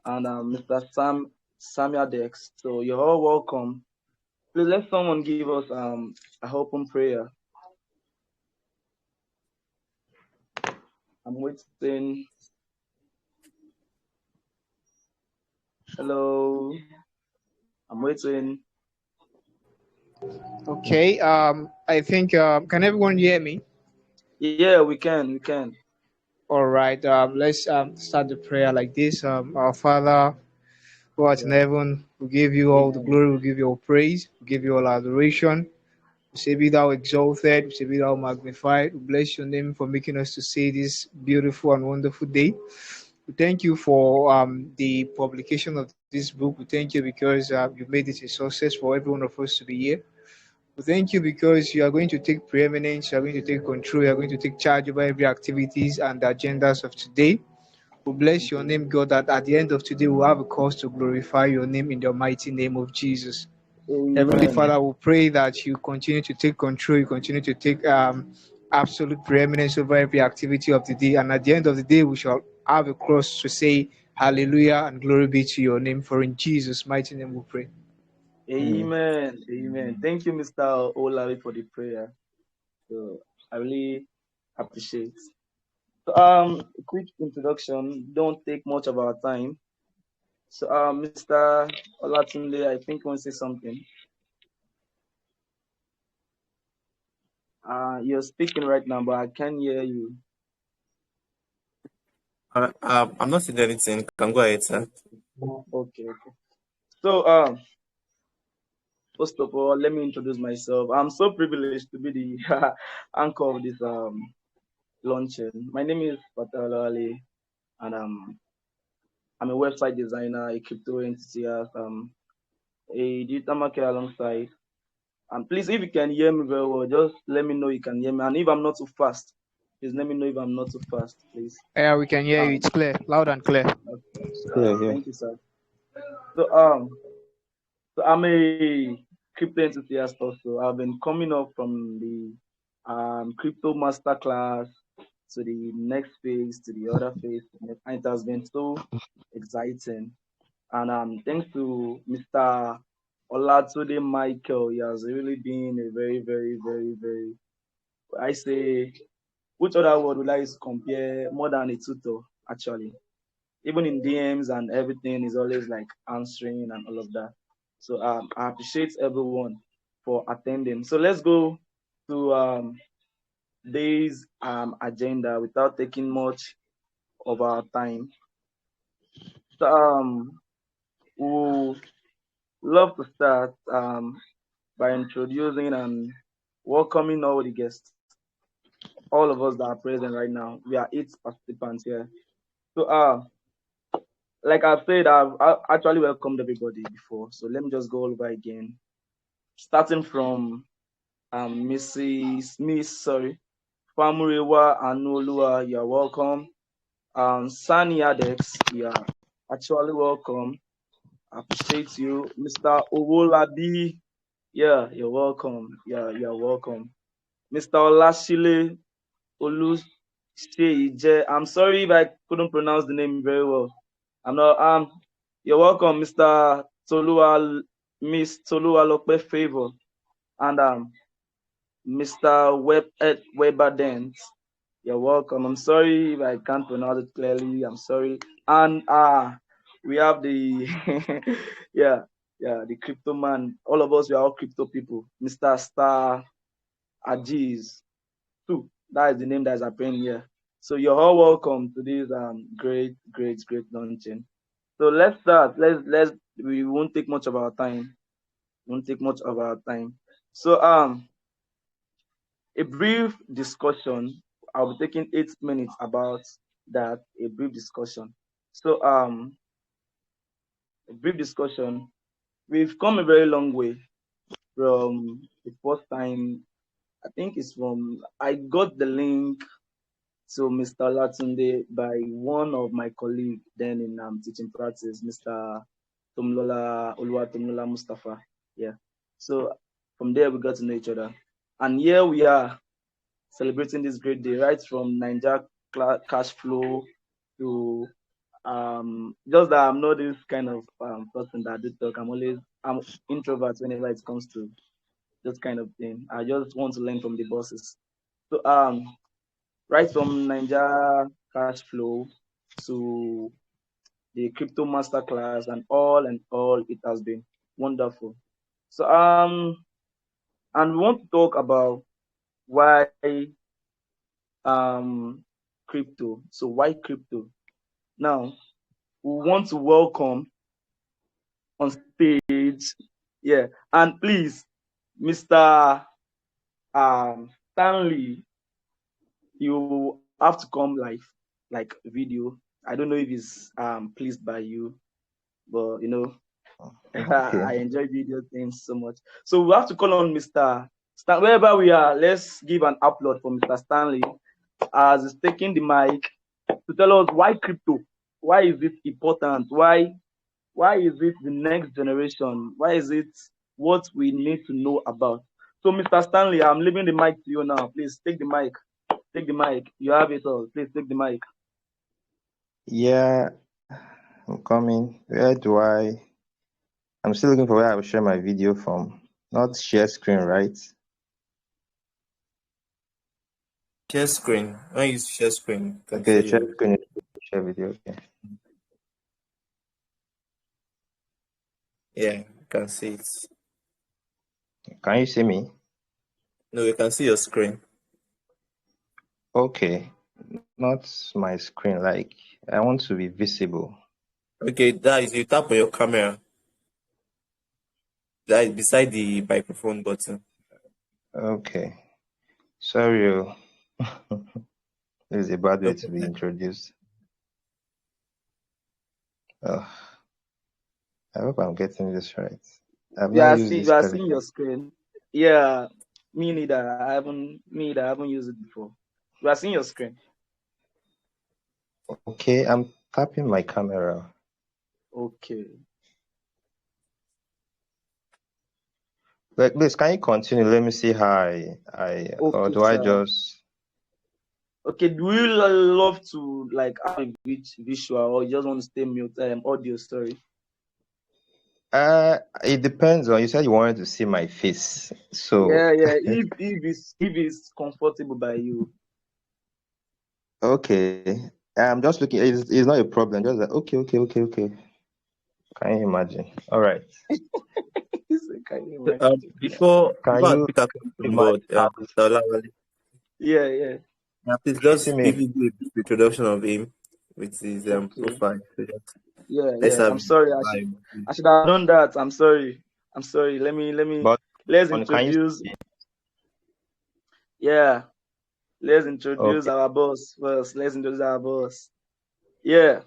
and Mr. Samuel Dex. So you're all welcome. Please let someone give us a open prayer. I'm waiting. Hello. I'm waiting. Okay. I think can everyone hear me? Yeah, we can. We can. All right. Let's start the prayer like this. Our Father who art in Yeah. heaven, we give you all the Amen. glory, we give you all praise, we give you all adoration. We say, be thou exalted, we say, be thou magnified. We bless your name for making us to see this beautiful and wonderful day. We thank you for the publication of this book. We thank you because you made it a success for every one of us to be here. We thank you because you are going to take preeminence, you are going to take control, you are going to take charge over every activities and the agendas of today. We bless your name, God, that at the end of today we'll have a cause to glorify your name in the mighty name of Jesus. Heavenly Amen. Father, we pray that you continue to take control, you continue to take absolute preeminence over every activity of the day. And at the end of the day, we shall have a cross to say, Hallelujah and glory be to your name. For in Jesus' mighty name we pray. Amen. Amen. Thank you, Mr. Olawi, for the prayer. So I really appreciate. So, a quick introduction. Don't take much of our time. So, Mr. Olatunde, I think you want to say something. You're speaking right now, but I can't hear you. I'm not saying anything. Can go ahead, sir. Okay. So, first of all, let me introduce myself. I'm so privileged to be the anchor of this launching. My name is Fatala Ali, and I'm a website designer, a crypto enthusiast, a digital marketer alongside. And please, if you can hear me very well, just let me know you can hear me. And if I'm not too fast, please let me know if I'm not too fast, please. Yeah, we can hear you. Um, It's clear, loud and clear. Yeah. Thank you, sir. So I'm a crypto enthusiast also. I've been coming up from the crypto masterclass to the next phase to the other phase, and it has been so exciting. And thanks to Mr. Olatunde Michael, he has really been a very, very, very, very, I say, which other word would I use to compare more than a tutor, actually. Even in DMs and everything, is always like answering and all of that. So I appreciate everyone for attending. So let's go to today's agenda without taking much of our time. So we love to start by introducing and welcoming all the guests, all of us that are present right now. We are 8 participants here. So, like I've said, I actually welcomed everybody before. So let me just go over again, starting from Mrs. Smith, sorry, Famurewa Anulua, you're welcome. Sani Adex, you're actually welcome. I appreciate you. Mr. Owolabi, yeah, you're welcome. Yeah, you're welcome. Mr. Olashile Oluseije. I'm sorry if I couldn't pronounce the name very well. I'm not you're welcome, Mr. Miss Toluwalope Favor, and Mr. Weber Dent. You're welcome. I'm sorry if I can't pronounce it clearly. I'm sorry. And we have the yeah, the crypto man. All of us, we are all crypto people. Mr. Star Ajiz too. That is the name that is appearing here. So you're all welcome to this great launching. So let's start. Let's we won't take much of our time. Won't take much of our time. So a brief discussion. I'll be taking 8 minutes about that. A brief discussion. So a brief discussion. We've come a very long way from the first time. I think it's from I got the link to Mr. Latunde by one of my colleagues then in teaching practice, Mr. Oluwatomlola Mustafa. Yeah. So from there we got to know each other. And here we are celebrating this great day, right from Niger cash flow to Just that I'm not this kind of person that do talk. I'm introvert whenever it comes to this kind of thing. I just want to learn from the bosses. So right from Ninja cash flow to the crypto masterclass and all, it has been wonderful. So and we want to talk about why crypto. So why crypto? Now we want to welcome on stage. Yeah, and please, Mr. Stanley, you have to come live, like video. I don't know if he's pleased by you, but I Okay. enjoy video things so much. So we have to call on Mr. Stan wherever we are. Let's give an upload for Mr. Stanley as he's taking the mic to tell us why crypto, why is it important, why is it the next generation, why is it what we need to know about. So Mr. Stanley, I'm leaving the mic to you now. Please take the mic. Take the mic. You have it all. Please take the mic. Yeah, I'm coming. Where do I? I'm still looking for where I will share my video from. Not share screen, right? Share screen. When you share screen, you can Okay, see share you. screen, share video. Okay. Yeah, you can see it. Can you see me? No, you can see your screen. Okay. Not my screen. Like I want to be visible. Okay, that is you tap on your camera. That is beside the microphone button. Okay. Sorry. This is a bad No way to be problem. introduced. Uh, I hope I'm getting this right. I've not Yeah, used you this are seeing Telegram. your screen. Yeah, me neither. I haven't used it before. You are seeing your screen. Okay, I'm tapping my camera. Okay. Like, please, can you continue? Let me see how or Okay, do I sir. just? Okay, do you love to like have a visual or you just want to stay mute audio, sorry? It depends on. You said you wanted to see my face, so Yeah. If it's comfortable by you. okay. I'm just looking. It's not a problem. Just like okay. Can you imagine? All right. Can you So, imagine? Can before I you pick up from imagine? board, Mr. Olawale, Yeah. please Can you see just me? quickly do a brief introduction of him with his Okay. profile. So just, let's Yeah. have I'm sorry. I should vibe. I should have done that. I'm sorry. I'm sorry. But Let's can you introduce. see me? Yeah. Let's introduce Okay. our boss first. Let's introduce our boss. Yeah.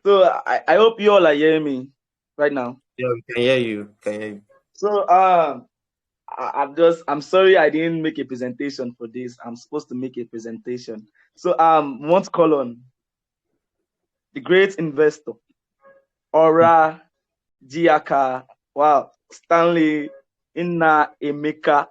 So I hope you all are hearing me right now. Yeah, we can hear you. Can hear you. So I'm sorry I didn't make a presentation for this. I'm supposed to make a presentation. So want to call on the great investor, Ora Giaka. Wow, Stanley Inna Emeka.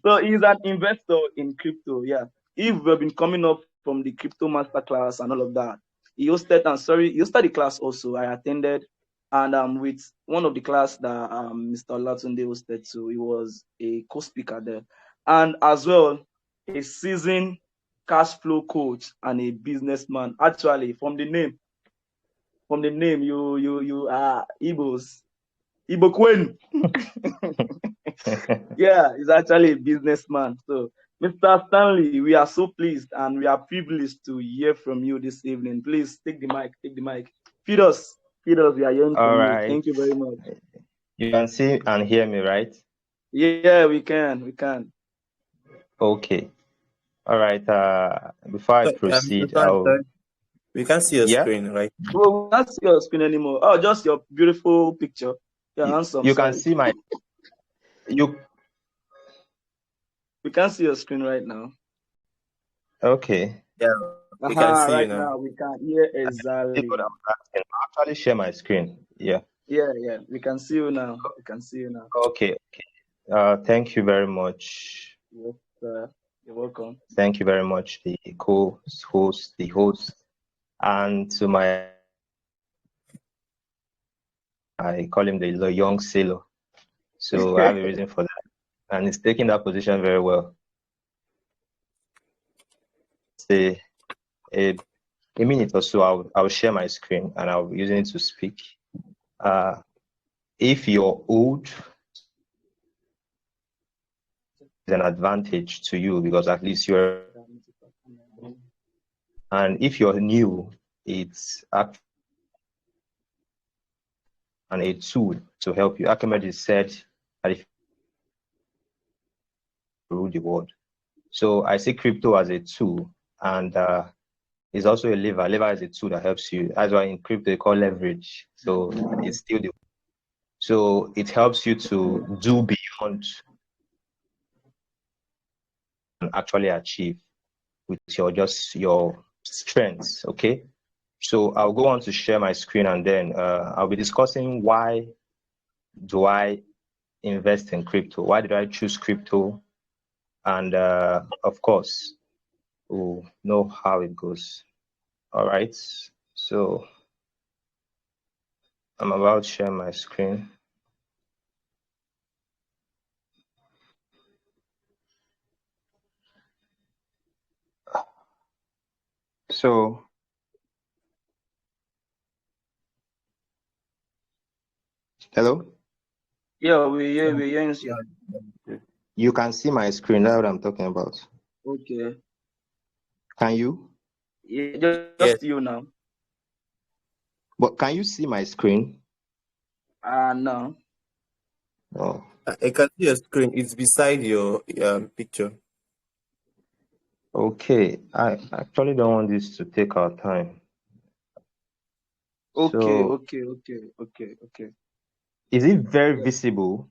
So he's an investor in crypto. Yeah. If we've been coming up from the crypto masterclass and all of that, he hosted the class also. I attended, and with one of the class that Mr. Olatunde hosted too. He was a co-speaker there, and as well a seasoned cash flow coach and a businessman. Actually, from the name, you are Igbo Queen. Yeah, he's actually a businessman. So, Mr. Stanley, we are so pleased and we are privileged to hear from you this evening. Please take the mic. Take the mic. Feed us. Feed us. We are hearing All from you. right. Thank you very much. You can see and hear me, right? Yeah, we can. We can. Okay. All right. Before I So, Mr. proceed, Fan, sorry, we can't see your yeah, screen, right? Well, we can't see your screen anymore. Oh, just your beautiful picture. Yeah, handsome. you can Sorry. see my you. We can't see your screen right now. Okay. Yeah, we can Aha, see you right now. now we can hear This is what exactly. I'm asking. I'll actually share my screen. Yeah. Yeah. We can see you now. We can see you now. Okay. Thank you very much. Yes, sir. You're welcome. Thank you very much, the co-host, the host. And to my, I call him the young sailor. So I have a reason for that. And he's taking that position very well. Say a minute or so, I'll share my screen and I'll be using it to speak. If you're old, it's an advantage to you because at least you're, and if you're new, it's actually a tool to help you. Archimedes said that if you rule the world. So I see crypto as a tool, and it's also a lever. Lever is a tool that helps you. That's why in crypto they call leverage. So it's still the, so it helps you to do beyond and actually achieve with your strengths. Okay. So I'll go on to share my screen, and then I'll be discussing why do I invest in crypto? Why did I choose crypto? And of course, we'll know how it goes. All right. So I'm about to share my screen. So, hello? Yeah, we hearing you. You can see my screen. That's what I'm talking about. Okay. Can you? Yeah, just you Yes. now. But can you see my screen? No. Oh, I can see your screen. It's beside your picture. okay. I actually don't want this to take our time. Okay, So, okay. is it very Yeah, visible?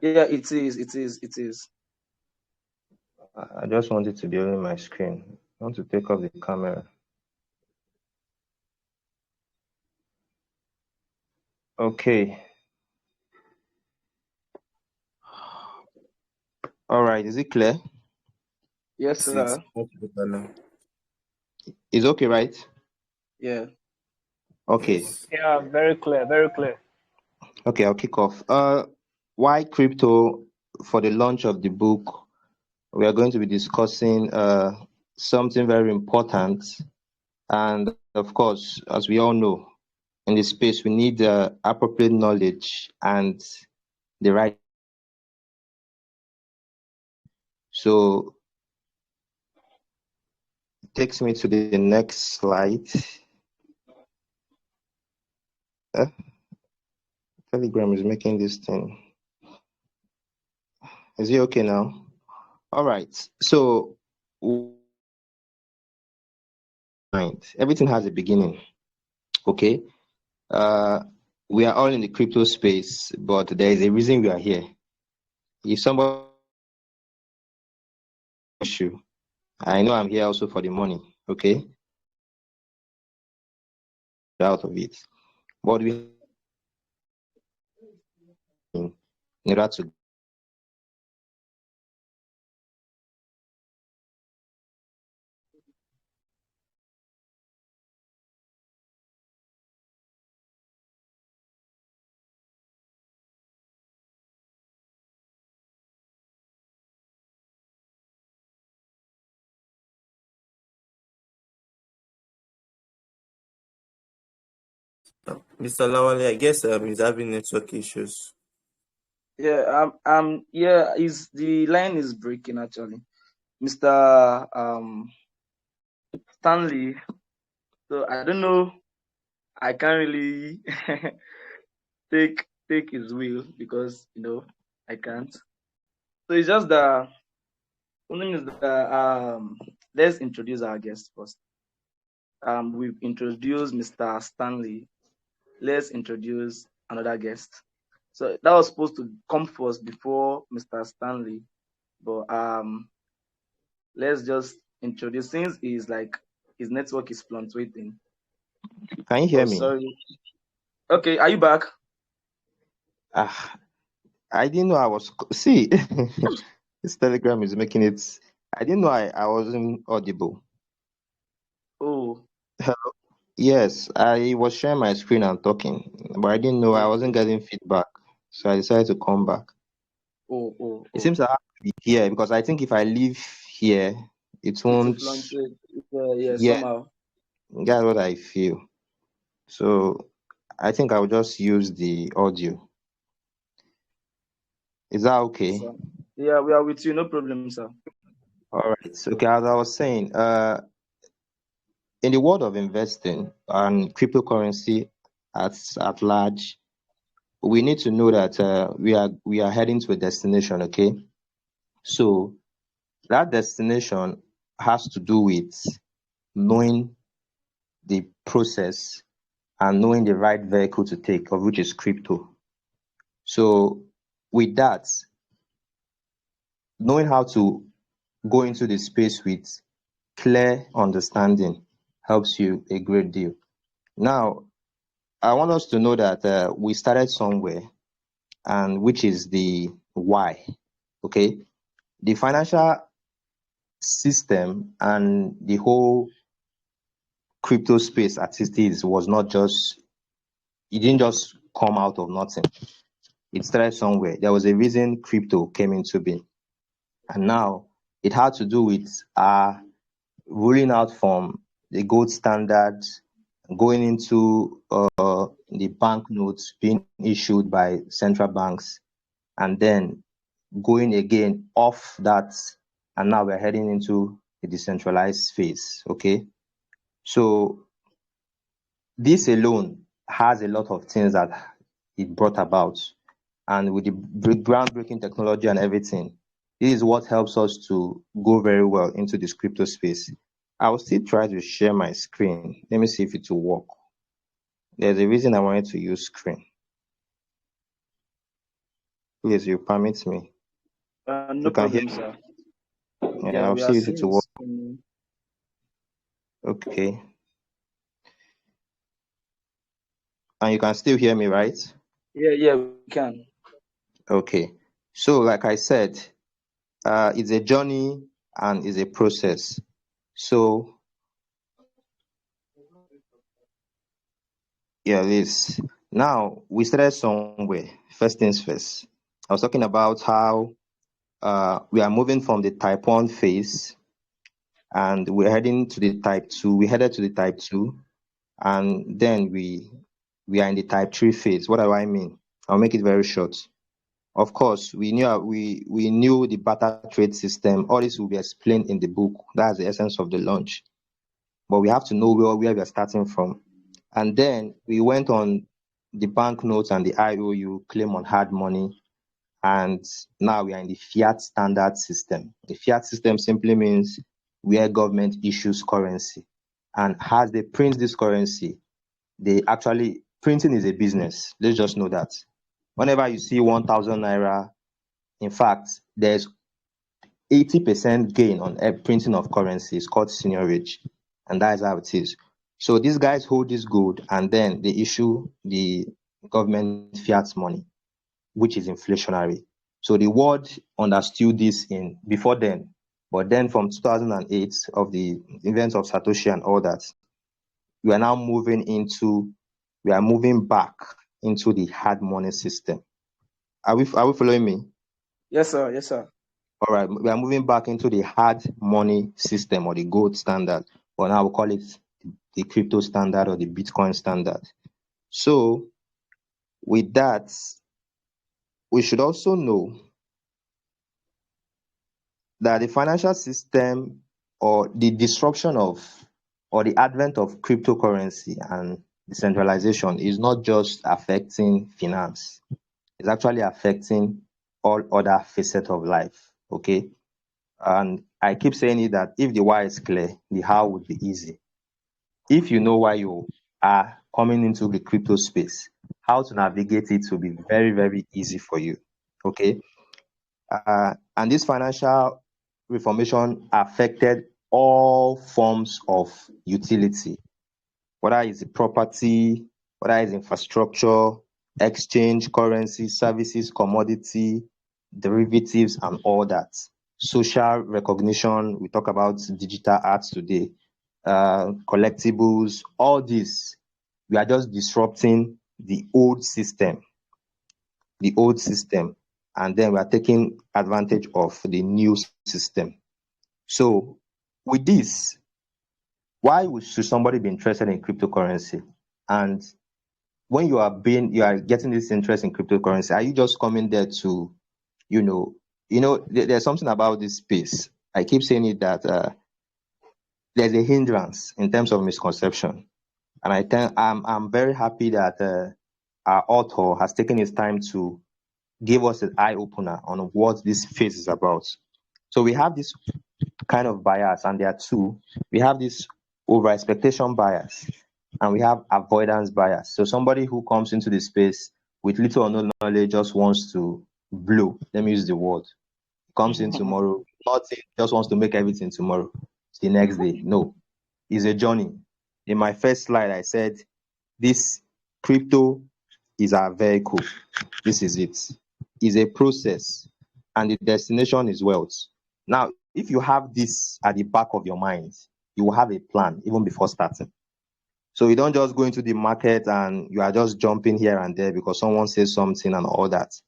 yeah, it is. I just want it to be on my screen. I want to take off the camera. Okay. All right. Is it clear? Yes, It's sir. much better now. It's okay, right? Yeah. Okay. Yes. Yeah, very clear, very clear. Okay, I'll kick off. Why crypto? For the launch of the book, we are going to be discussing something very important. And of course, as we all know, in this space, we need appropriate knowledge and the right. So it takes me to the next slide. Uh, Telegram is making this thing. Is it okay now? All right. So everything has a beginning. Okay. Uh, we are all in the crypto space, but there is a reason we are here. If somebody issue, I know I'm here also for the money. Okay, out of it, but we in order to Mr. Lawale, I guess he's having network issues. Yeah, yeah, is the line is breaking actually. Mr. Stanley. So I don't know. I can't really take his will because I can't. So it's just the one thing is that let's introduce our guest first. We've introduced Mr. Stanley. Let's introduce another guest. So that was supposed to come first before Mr. Stanley, but let's just introduce since he's like his network is fluctuating. can you Oh, hear me? sorry. Okay, are you back? Ah, I didn't know I was. See, this Telegram is making it. I didn't know I wasn't audible. Oh, Hello. Yes, I was sharing my screen and talking, but I didn't know I wasn't Okay. getting feedback, so I decided to come back. Oh, oh, It oh. seems I have to be here because I think if I leave here, it It will won't. fluctuate. Yeah, Yeah, somehow. that's what I feel. So I think I'll just use the audio. Is that Yes, okay? sir. Yeah, we are with you. No problem, sir. All right. So, okay, as I was saying, in the world of investing and cryptocurrency at large, we need to know that we are heading to a destination. Okay, so that destination has to do with knowing the process and knowing the right vehicle to take, of which is crypto. So with that, knowing how to go into the space with clear understanding helps you a great deal. Now, I want us to know that we started somewhere, and which is the why. Okay, the financial system and the whole crypto space as it is was not just, it didn't just come out of nothing. It started somewhere. There was a reason crypto came into being, and now it had to do with ruling out from the gold standard, going into the banknotes being issued by central banks, and then going again off that, and now we're heading into the decentralized phase. Okay, so this alone has a lot of things that it brought about, and with the groundbreaking technology and everything, this is what helps us to go very well into this crypto space. I will still try to share my screen. Let me see if it will work. There's a reason I wanted to use screen. Please, you permit me. No You can hear problem, me. sir. Yeah, Yeah, I'll we are see if it seeing will it. work. Okay. And you can still hear me, right? Yeah, we can. Okay. So, like I said, it's a journey and it's a process. So, yeah, this. Now, we started somewhere. First things first. I was talking about how we are moving from the type 1 phase and we're heading to the type 2. We headed to the type 2, and then we are in the type 3 phase. What do I mean? I'll make it very short. Of course, we knew the barter trade system. All this will be explained in the book. That's the essence of the launch. But we have to know where we are starting from. And then we went on the banknotes and the IOU, claim on hard money. And now we are in the fiat standard system. The fiat system simply means where government issues currency. And as they print this currency, they actually, printing is a business. Let's just know that. Whenever you see 1,000 naira, in fact, there's 80% gain on printing of currency. It's called seigniorage, and that is how it is. So these guys hold this gold and then they issue the government fiat money, which is inflationary. So the world understood this in before then, but then from 2008 of the events of Satoshi and all that, we are now we are moving back into the hard money system. Are we following me? Yes, sir. Yes, sir. All right, we are moving back into the hard money system or the gold standard, or now we call it the crypto standard or the Bitcoin standard. So, with that, we should also know that the financial system or the disruption of or the advent of cryptocurrency and decentralization is not just affecting finance, it's actually affecting all other facets of life. Okay. And I keep saying it that if the why is clear, the how would be easy. If you know why you are coming into the crypto space, how to navigate it will be very, very easy for you. Okay. And this financial reformation affected all forms of utility, whether it's property, whether it's infrastructure, exchange, currency, services, commodity, derivatives, and all that. Social recognition, we talk about digital arts today, collectibles, all this, we are just disrupting the old system, and then we are taking advantage of the new system. So with this, should somebody be interested in cryptocurrency? And when you are getting this interest in cryptocurrency, are you just coming there to, you know, there's something about this space. I keep saying it that there's a hindrance in terms of misconception, and I'm very happy that our author has taken his time to give us an eye opener on what this phase is about. So we have this kind of bias, and there are two. We have this over expectation bias, and we have avoidance bias. So somebody who comes into the space with little or no knowledge just wants to blow. Let me use the word. Comes in tomorrow, nothing, just wants to make everything tomorrow. The next day. No, it's a journey. In my first slide, I said this crypto is our vehicle. This is it. It's a process, and the destination is wealth. Now, if you have this at the back of your mind, you will have a plan even before starting. So you don't just go into the market and you are just jumping here and there because someone says something and all that.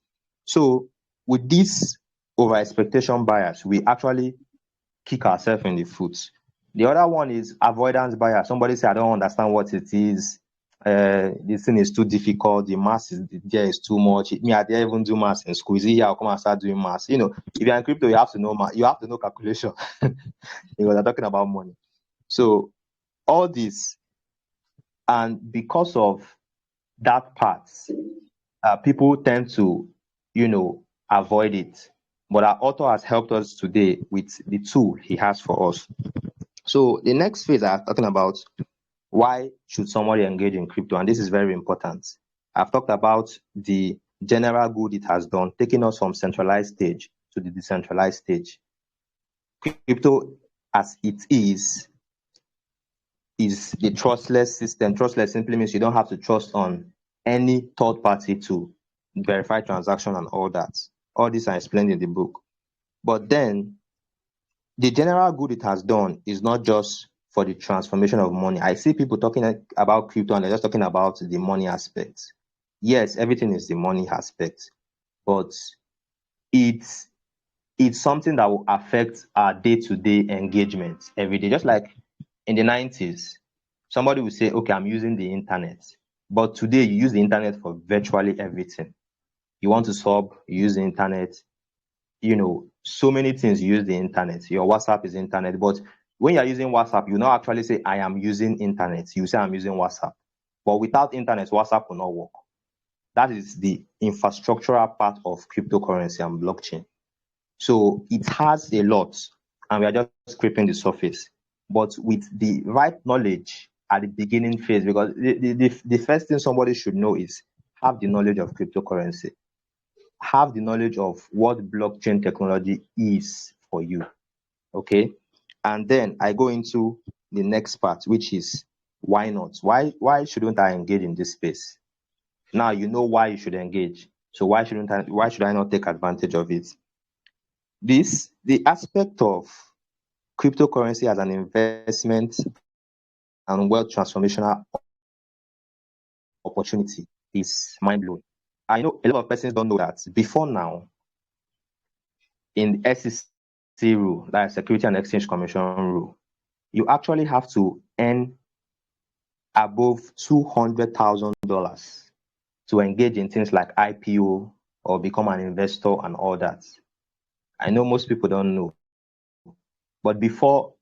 So with this over expectation bias, we actually kick ourselves in the foot. The other one is avoidance bias. Somebody say, I don't understand what it is. This thing is too difficult. The math is there is too much. Me, I didn't even do math in school. Is it here? I'll come and start doing math. If you're in crypto, you have to know math. You have to know calculation because I'm talking about money. So all this, and because of that part, people tend to, avoid it. But our author has helped us today with the tool he has for us. So the next phase I'm talking about, why should somebody engage in crypto? And this is very important. I've talked about the general good it has done, taking us from centralized stage to the decentralized stage. Crypto, as it is a trustless system. Trustless simply means you don't have to trust on any third party to verify transaction and all that. All this I explained in the book. But then the general good it has done is not just for the transformation of money. I see people talking about crypto and they're just talking about the money aspect. Yes, everything is the money aspect, but it's it's something that will affect our day-to-day engagement every day. Just like in the 90s, somebody will say, okay, I'm using the internet. But today you use the internet for virtually everything. You want to sub, you use the internet. So many things you use the internet. Your WhatsApp is internet. But when you're using WhatsApp, you not actually say, I am using internet. You say, I'm using WhatsApp. But without internet, WhatsApp will not work. That is the infrastructural part of cryptocurrency and blockchain. So it has a lot, and we are just scraping the surface. But with the right knowledge at the beginning phase, because the first thing somebody should know is have the knowledge of cryptocurrency, have the knowledge of what blockchain technology is for you. Okay. And then I go into the next part, which is why not? Why shouldn't I engage in this space? Now you know why you should engage. So why should I not take advantage of it? The aspect of cryptocurrency as an investment and wealth transformational opportunity is mind blowing. I know a lot of persons don't know that before now, in SEC rule, like Security and Exchange Commission rule, you actually have to earn above $200,000 to engage in things like IPO or become an investor and all that. I know most people don't know, but before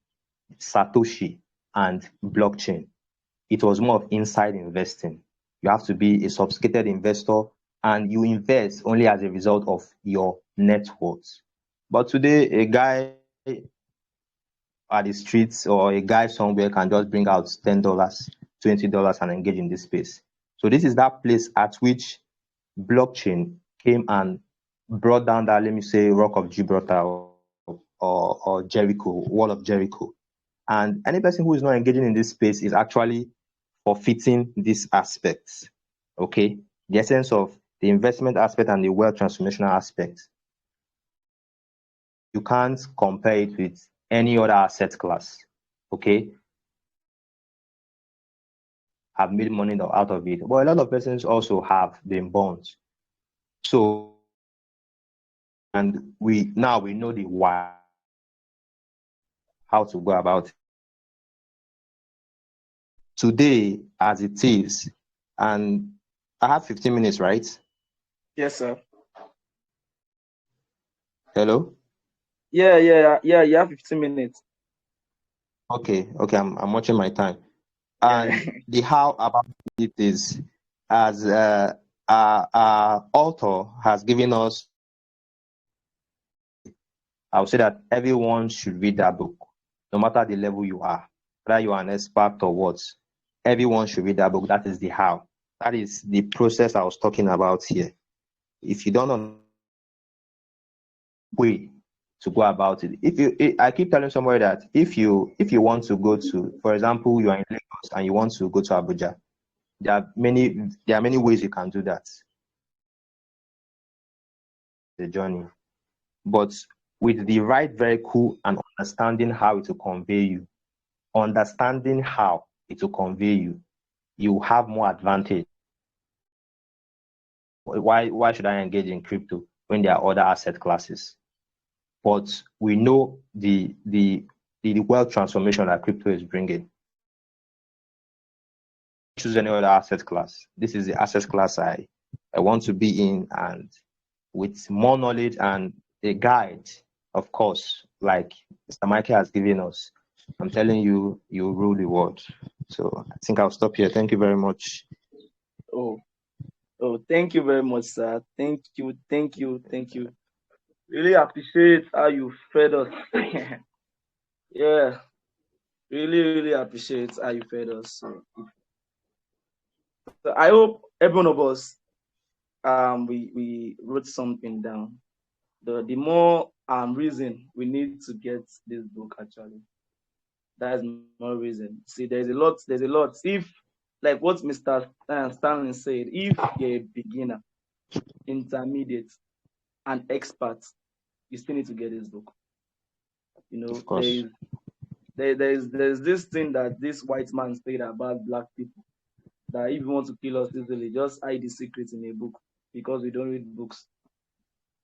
Satoshi and blockchain, it was more of inside investing. You have to be a sophisticated investor and you invest only as a result of your net worth. But today, a guy at the streets or a guy somewhere can just bring out $10, $20 and engage in this space. So this is that place at which blockchain came and brought down that, let me say, Rock of Gibraltar or Jericho, Wall of Jericho. And any person who is not engaging in this space is actually forfeiting these aspects. Okay, the essence of the investment aspect and the wealth transformational aspect. You can't compare it with any other asset class. Okay, have made money out of it, but a lot of persons also have been burned. So, and we know the why, how to go about it. Today, as it is, and I have 15 minutes, right? Yes, sir. Hello? Yeah. You have 15 minutes. Okay, I'm watching my time. Yeah. And the how about it is, as our author has given us, I would say that everyone should read that book, no matter the level you are, whether you are an expert or what. Everyone should read that book. That is the how. That is the process I was talking about here. If you don't know way to go about it, I keep telling somebody that if you want to go to, for example, you are in Lagos and you want to go to Abuja, there are many ways you can do that. The journey, but with the right vehicle and understanding how it will convey you, you have more advantage. Why should I engage in crypto when there are other asset classes? But we know the wealth transformation that crypto is bringing. Choose any other asset class. This is the asset class I want to be in, and with more knowledge and a guide, of course, like Mr. Michael has given us. I'm telling you, you rule the world. So I think I'll stop here. Thank you very much. Oh, thank you very much, sir. Thank you. Really appreciate how you fed us. Yeah, really appreciate how you fed us. So I hope every one of us we wrote something down. The more reason we need to get this book actually. That is more reason. See, there's a lot. If like what Mr. Stanley said, if you're a beginner, intermediate, and expert, you still need to get this book. You know, Of course. there's this thing that this white man said about black people, that if you want to kill us easily, just hide the secrets in a book because we don't read books.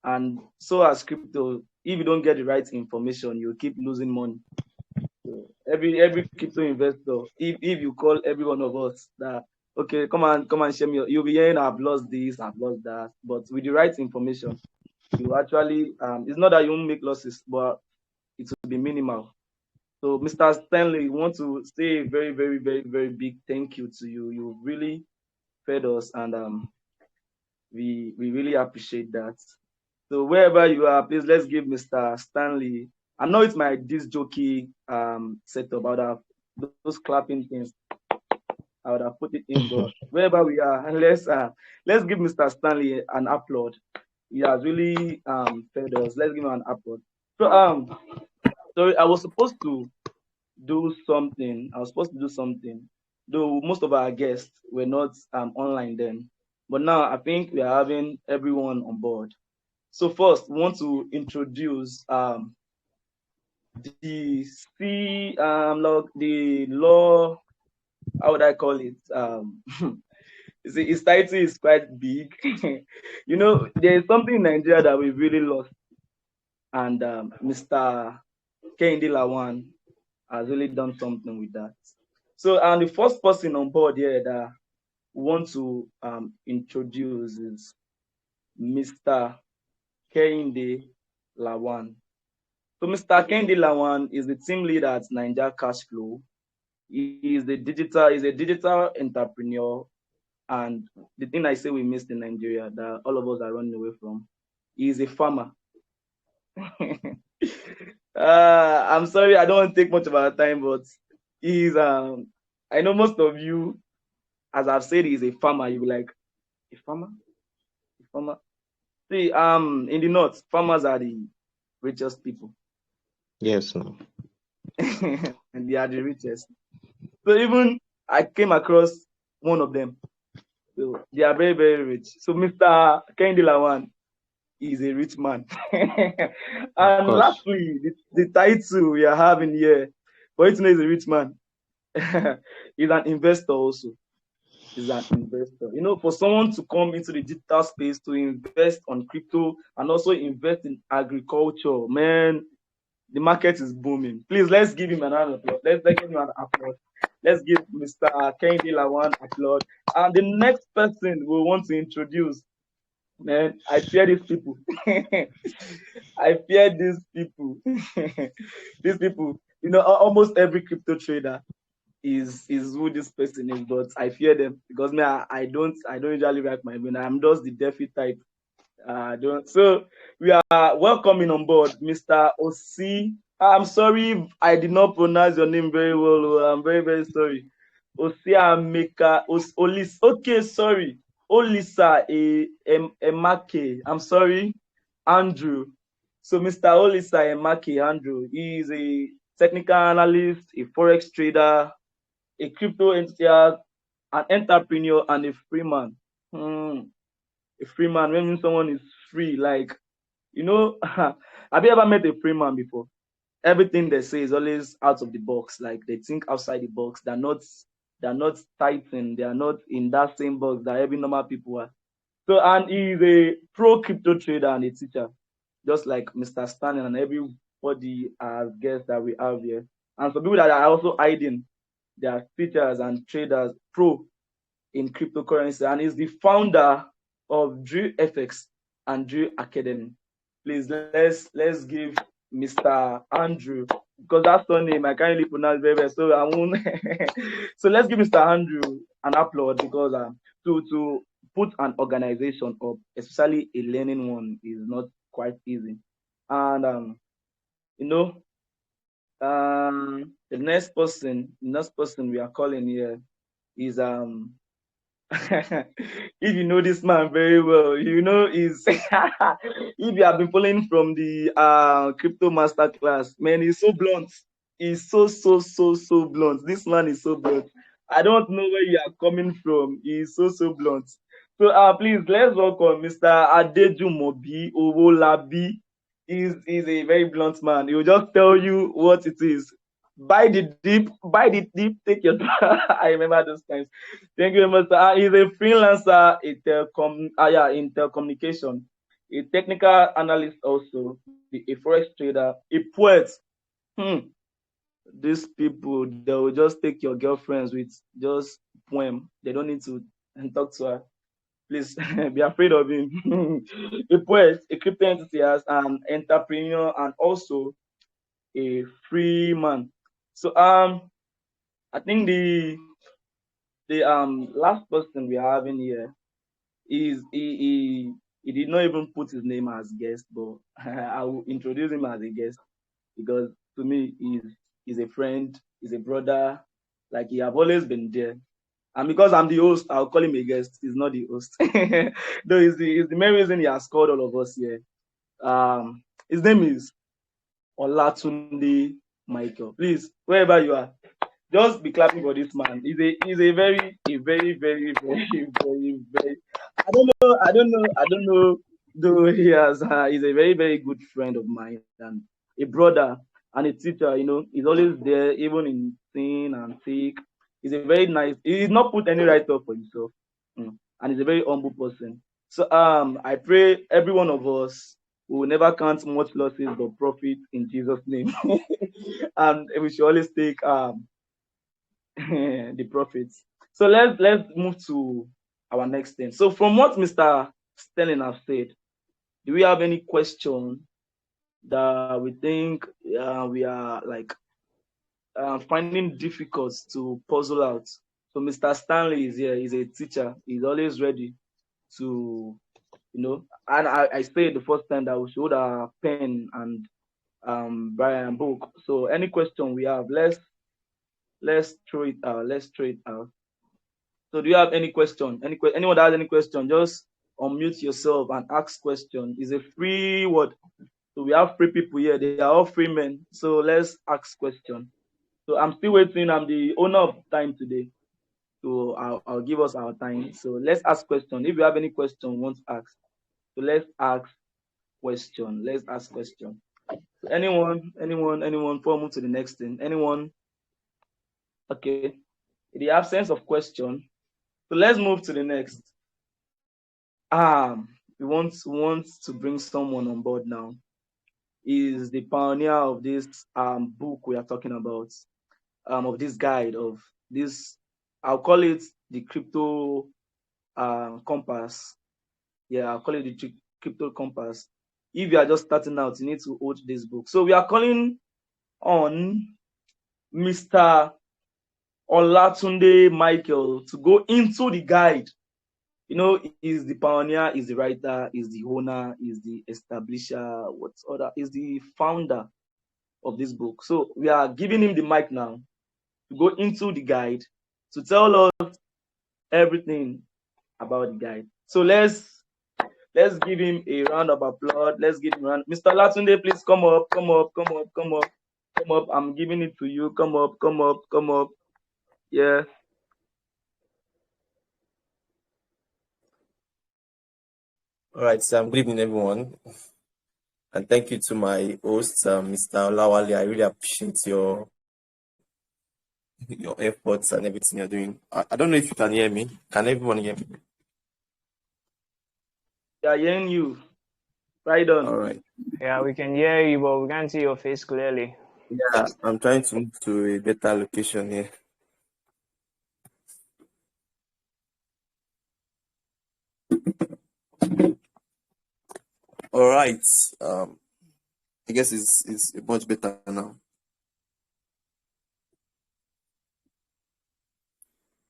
And so as crypto, if you don't get the right information, you'll keep losing money. So every crypto investor, if you call every one of us that okay, come and share me, you'll be hearing I've lost this, I've lost that. But with the right information, you actually it's not that you won't make losses, but it will be minimal. So, Mr. Stanley, we want to say a very big thank you to you. You really fed us, and we really appreciate that. So, wherever you are, please let's give Mr. Stanley. I know it's my disc jockey setup. I would have those clapping things. I would have put it in, but wherever we are, and let's give Mr. Stanley an applaud. He has really fed us. Let's give him an applaud. So so I was supposed to do something. I was supposed to do something, though most of our guests were not online then. But now I think we are having everyone on board. So first, we want to introduce the the law. How would I call it? Its title is quite big. You know, there is something in Nigeria that we really lost, and Mr. Kehinde Lawan has really done something with that. So, and the first person on board here that we want to introduce is Mr. Kehinde Lawan. So, Mr. Kehinde Lawan is the team leader at Niger Cashflow. He's a digital entrepreneur, and the thing I say we missed in Nigeria that all of us are running away from, he is a farmer. I'm sorry, I don't want to take much of our time, but he's I know most of you, as I've said, he's a farmer. You'll be like, a farmer? A farmer? See, in the north, farmers are the richest people. Yes, no. And they are the richest. So even I came across one of them. So they are very rich. So Mr. Kehinde Lawan is a rich man. Of And course. lastly, the title we are having here, for it to know he's a rich man, he's an investor also. is an investor. For someone to come into the digital space to invest on crypto and also invest in agriculture, man, the market is booming. Please, let's give him an round of applause. Let's give him an applause. Let's give Mr. Kehinde Lawan applause. And the next person we want to introduce, man, I fear these people. I fear these people. These people, almost every crypto trader is who this person is, but I fear them because me, I don't usually write my brain. I'm just the deafy type. Don't. So we are welcoming on board Mr. Osi. I'm sorry if I did not pronounce your name very well. I'm very, very sorry. Osiameka Olis. Okay, sorry. Olisa Emake. I'm sorry, Andrew. So Mr. Olisa Emake Andrew, he is a technical analyst, a forex trader, a crypto enthusiast, an entrepreneur, and a free man. A free man, when someone is free, like, have you ever met a free man before? Everything they say is always out of the box. Like they think outside the box. They're not tightened. They are not in that same box that every normal people are. So, and he's a pro crypto trader and a teacher, just like Mr. Stanley and everybody as guests that we have here. And some people that are also hiding, they are teachers and traders, pro in cryptocurrency, and is the founder of Drew FX and Drew Academy. Please, let's give Mr. Andrew, because that's the name I can't really pronounce very well, so I won't. So let's give Mr. Andrew an applaud because to put an organization up, especially a learning one, is not quite easy. And you know, the next person we are calling here is if you know this man very well, is if you have been following from the crypto masterclass, man, he's so blunt. He's so blunt. This man is so blunt. I don't know where you are coming from. He's so blunt. So please let's welcome Mr. Adejumobi Owolabi. He's a very blunt man. He will just tell you what it is. Buy the deep, take your I remember those times. Thank you very much, sir. He's a freelancer in telecommunication, a technical analyst also, a forex trader, a poet. Hmm. These people, they will just take your girlfriends with just poem. They don't need to talk to her. Please be afraid of him. A poet, a crypto enthusiast, an entrepreneur, and also a free man. So I think the last person we are having here is he did not even put his name as guest, but I will introduce him as a guest because to me he's a friend, he's a brother, like he have always been there. And because I'm the host, I'll call him a guest. He's not the host. Though it's the main reason he has called all of us here. His name is Olatunde Michael. Please, wherever you are, just be clapping for this man. He's a very. I don't know. Though he's a very, very good friend of mine and a brother and a teacher. He's always there, even in sin and sick. He's a very nice. He's not put any right up for himself, and he's a very humble person. So I pray every one of us will never count much losses but profit in Jesus' name, and we should always take the profits. So let's move to our next thing. So from what Mr. Sterling have said, do we have any question that we think we are like finding difficult to puzzle out? So Mr. Stanley is here. He's a teacher. He's always ready to, And I said the first time that we should hold our pen and Brian book. So any question we have, let's throw it out. Let's throw it out. So do you have any question? Anyone that has any question, just unmute yourself and ask question. It's a free word. So we have free people here. They are all free men. So let's ask question. So I'm still waiting. I'm the owner of time today. So I'll give us our time. So let's ask question. If you have any question, want to ask. So let's ask question. Let's ask question. So anyone, before we move to the next thing. Anyone? Okay. In the absence of question, So let's move to the next. We want to bring someone on board now. Is the pioneer of this book we are talking about, of this guide of this. I'll call it the crypto compass. Yeah, I'll call it the crypto compass. If you are just starting out, you need to hold this book. So we are calling on Mr. Olatunde Michael to go into the guide. He's the pioneer, he's the writer, he's the owner, he's the establisher, is the founder of this book. So we are giving him the mic now to go into the guide to tell us everything about the guide. So let's give him a round of applause. Let's give him a round. Mr. Latunde, please come up, come up, come up, come up, come up. I'm giving it to you. Come up, come up, come up. Yeah. All right, good evening, everyone. And thank you to my host, Mr. Olawale. I really appreciate your efforts and everything you're doing. I don't know if you can hear me. Can everyone hear me? Yeah, hearing you. Right on. All right. Yeah, we can hear you, but we can't see your face clearly. Yeah, I'm trying to move to a better location here. All right. I guess it's much better now.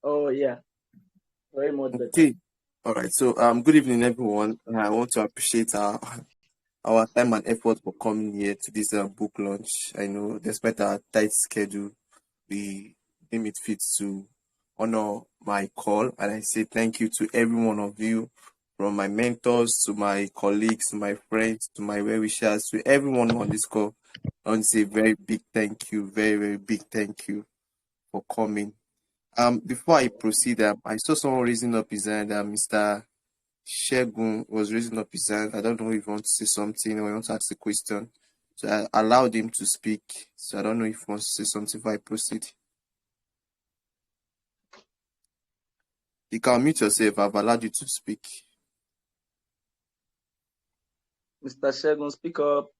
Oh yeah, very much better. Okay. All right. So good evening, everyone. I want to appreciate our time and effort for coming here to this book launch. I know, despite our tight schedule, we deem it fit to honor my call, and I say thank you to every one of you, from my mentors to my colleagues, to my friends, to my well-wishers, to everyone on this call. I want to say very big thank you, very, very big thank you for coming. Before I proceed, I saw someone raising up his hand. Mr. Shegun was raising up his hand. I don't know if he wants to say something or he wants to ask a question. So I allowed him to speak. So I don't know if he wants to say something before I proceed. You can mute yourself. I've allowed you to speak. Mr. Shegun, speak up.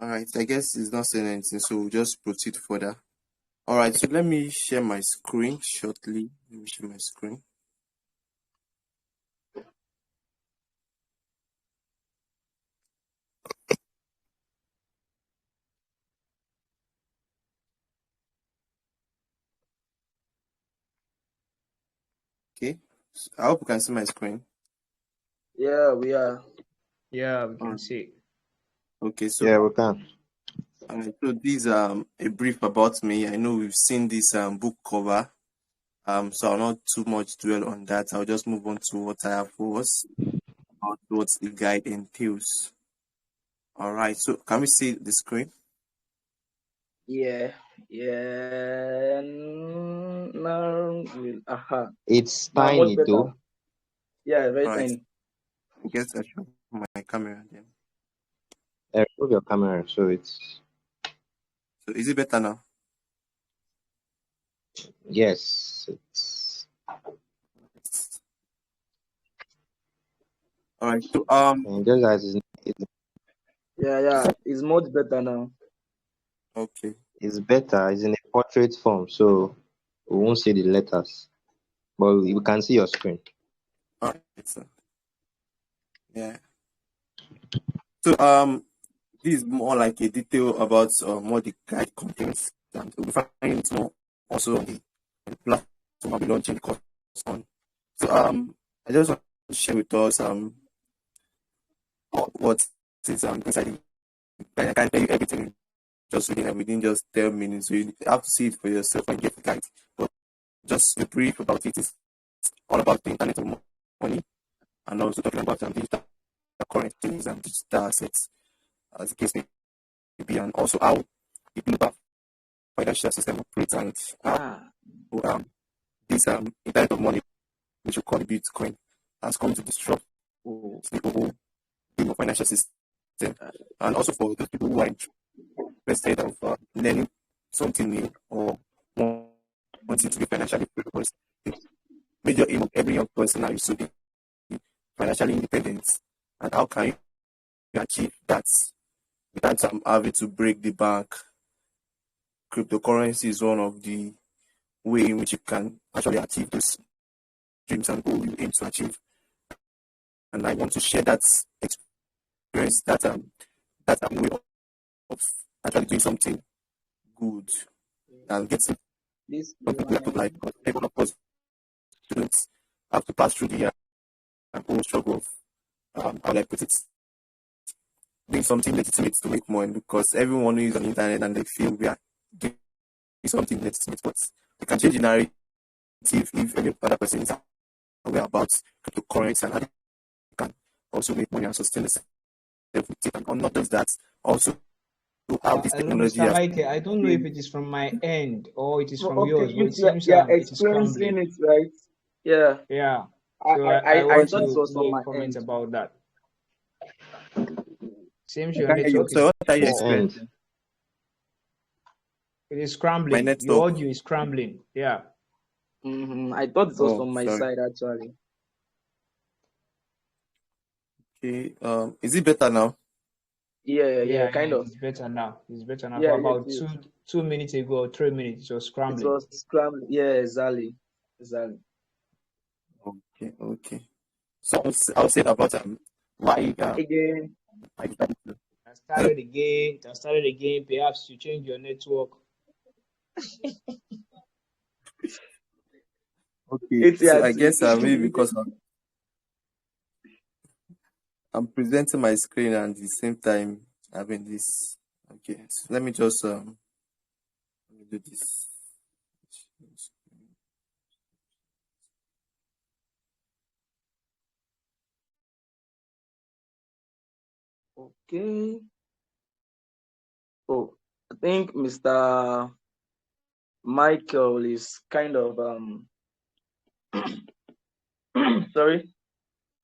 All right. I guess he's not saying anything, so we'll just proceed further. All right. So let me share my screen shortly. Let me share my screen. Okay. So I hope you can see my screen. Yeah, we are. Yeah, we can see. Okay. So Yeah, we can. so this a brief about me. I know we've seen this book cover. So I'll not too much dwell on that. I'll just move on to what I have for us, about what the guide entails. All right. So can we see the screen? Yeah. Yeah. Now, It's now much tiny better. though. Yeah, very All right. tiny. I guess I should have my camera then. Remove your camera so it's So is it better now? yes. It's All right. So and just as Yeah, it's much better now. okay. it's better. It's in a portrait form, so we won't see the letters, but we can see your screen. All right. So, yeah. So this is more like a detail about what the guide contains, and we'll be finding it more also on the platform I'll be launching the course on. So I just want to share with us what is inside the guide. I can't tell you everything just reading and within just 10 minutes. So you have to see it for yourself and get the guide. But just a brief about it is all about the internet of money, and also talking about digital currencies and digital assets, as the case may be, and also how the global financial system operates, and how this internet of money, which we call Bitcoin, has come to disrupt the whole financial system. And also for those people who are interested of learning something new or wanting to be financially free, because the major aim of every young person now is to be financially independent. And how can you achieve that without having to break the bank? Cryptocurrency is one of the way in which you can actually achieve those dreams and goals you aim to achieve. And I want to share that experience, that way of actually doing something good and getting This something good out of life. line. Because everyone of us students have to pass through the whole struggle of how I put it, doing something legitimate to make money, because everyone is on the internet and they feel we are doing something legitimate, but we can change the narrative if every other person is aware about cryptocurrency and how they can also make money and sustain themselves with it. And not just that, also how this Hello, technology Mr. has Michael. I don't know if been. it is from my end or it is from Okay, yours, but it you're, seems you're it is crumbling. experiencing it, right? Yeah. Yeah. I, So I, I I want thought it to was from hear my comments end. about that. Seems I your can't hear you. network So is what are you His poor. end. experiencing? It is My crumbling. Your network. audio is crumbling. Yeah. I thought it was Oh, from my sorry. side actually. Okay. Is it better now? Yeah, Yeah, kind it of. is better now. It's better now. Yeah, For it about is. 2 minutes ago or 3 minutes, it was It crumbling. was scrambled. Yeah, exactly. Exactly. Okay. Okay. So I'll say about why Again, I decided to. I started again. I started again. Perhaps you change your network. Okay. it's So yeah, I guess maybe too. because I'm presenting my screen and at the same time having this. Okay. So let me just let me do this. Okay. Oh, I think Mr. Michael is kind of sorry,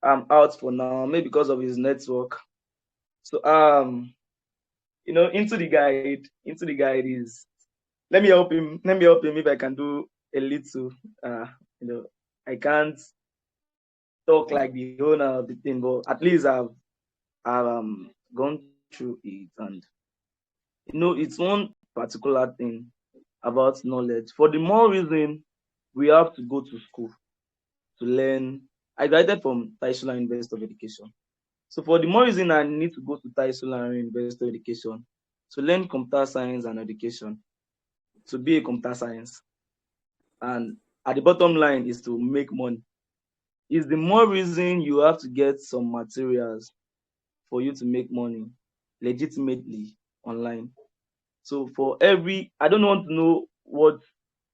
I'm out for now, maybe because of his network. So into the guide is let me help him if I can do a little. Uh, you know, I can't talk like the owner of the thing, but at least I've gone through it, and it's one particular thing about knowledge. For the more reason, we have to go to school to learn. I graduated from Taisula University of Education. So for the more reason I need to go to Taisula University of Education to learn computer science and education, to be a computer science. And at the bottom line is to make money. Is the more reason you have to get some materials for you to make money legitimately online. So for every, I don't want to know what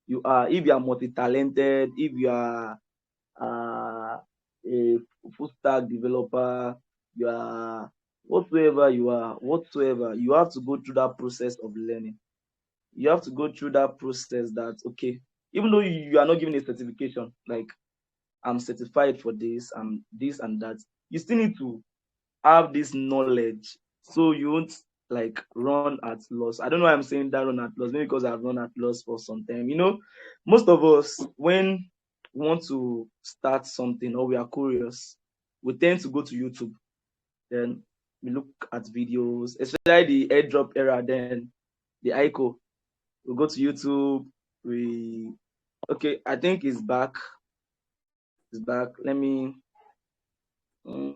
you are, if you are multi-talented, if you are a full stack developer, you are whatsoever, you have to go through that process of learning. You have to go through that process that, okay, even though you are not given a certification, like I'm certified for this, I'm this and that, you still need to have this knowledge so you won't like run at loss. I don't know why I'm saying that, run at loss, maybe because I've run at loss for some time. Most of us, when we want to start something or we are curious, we tend to go to YouTube. Then we look at videos, especially the airdrop era, then the ICO. We go to YouTube. We Okay, I think it's back. It's back. Let me. mm,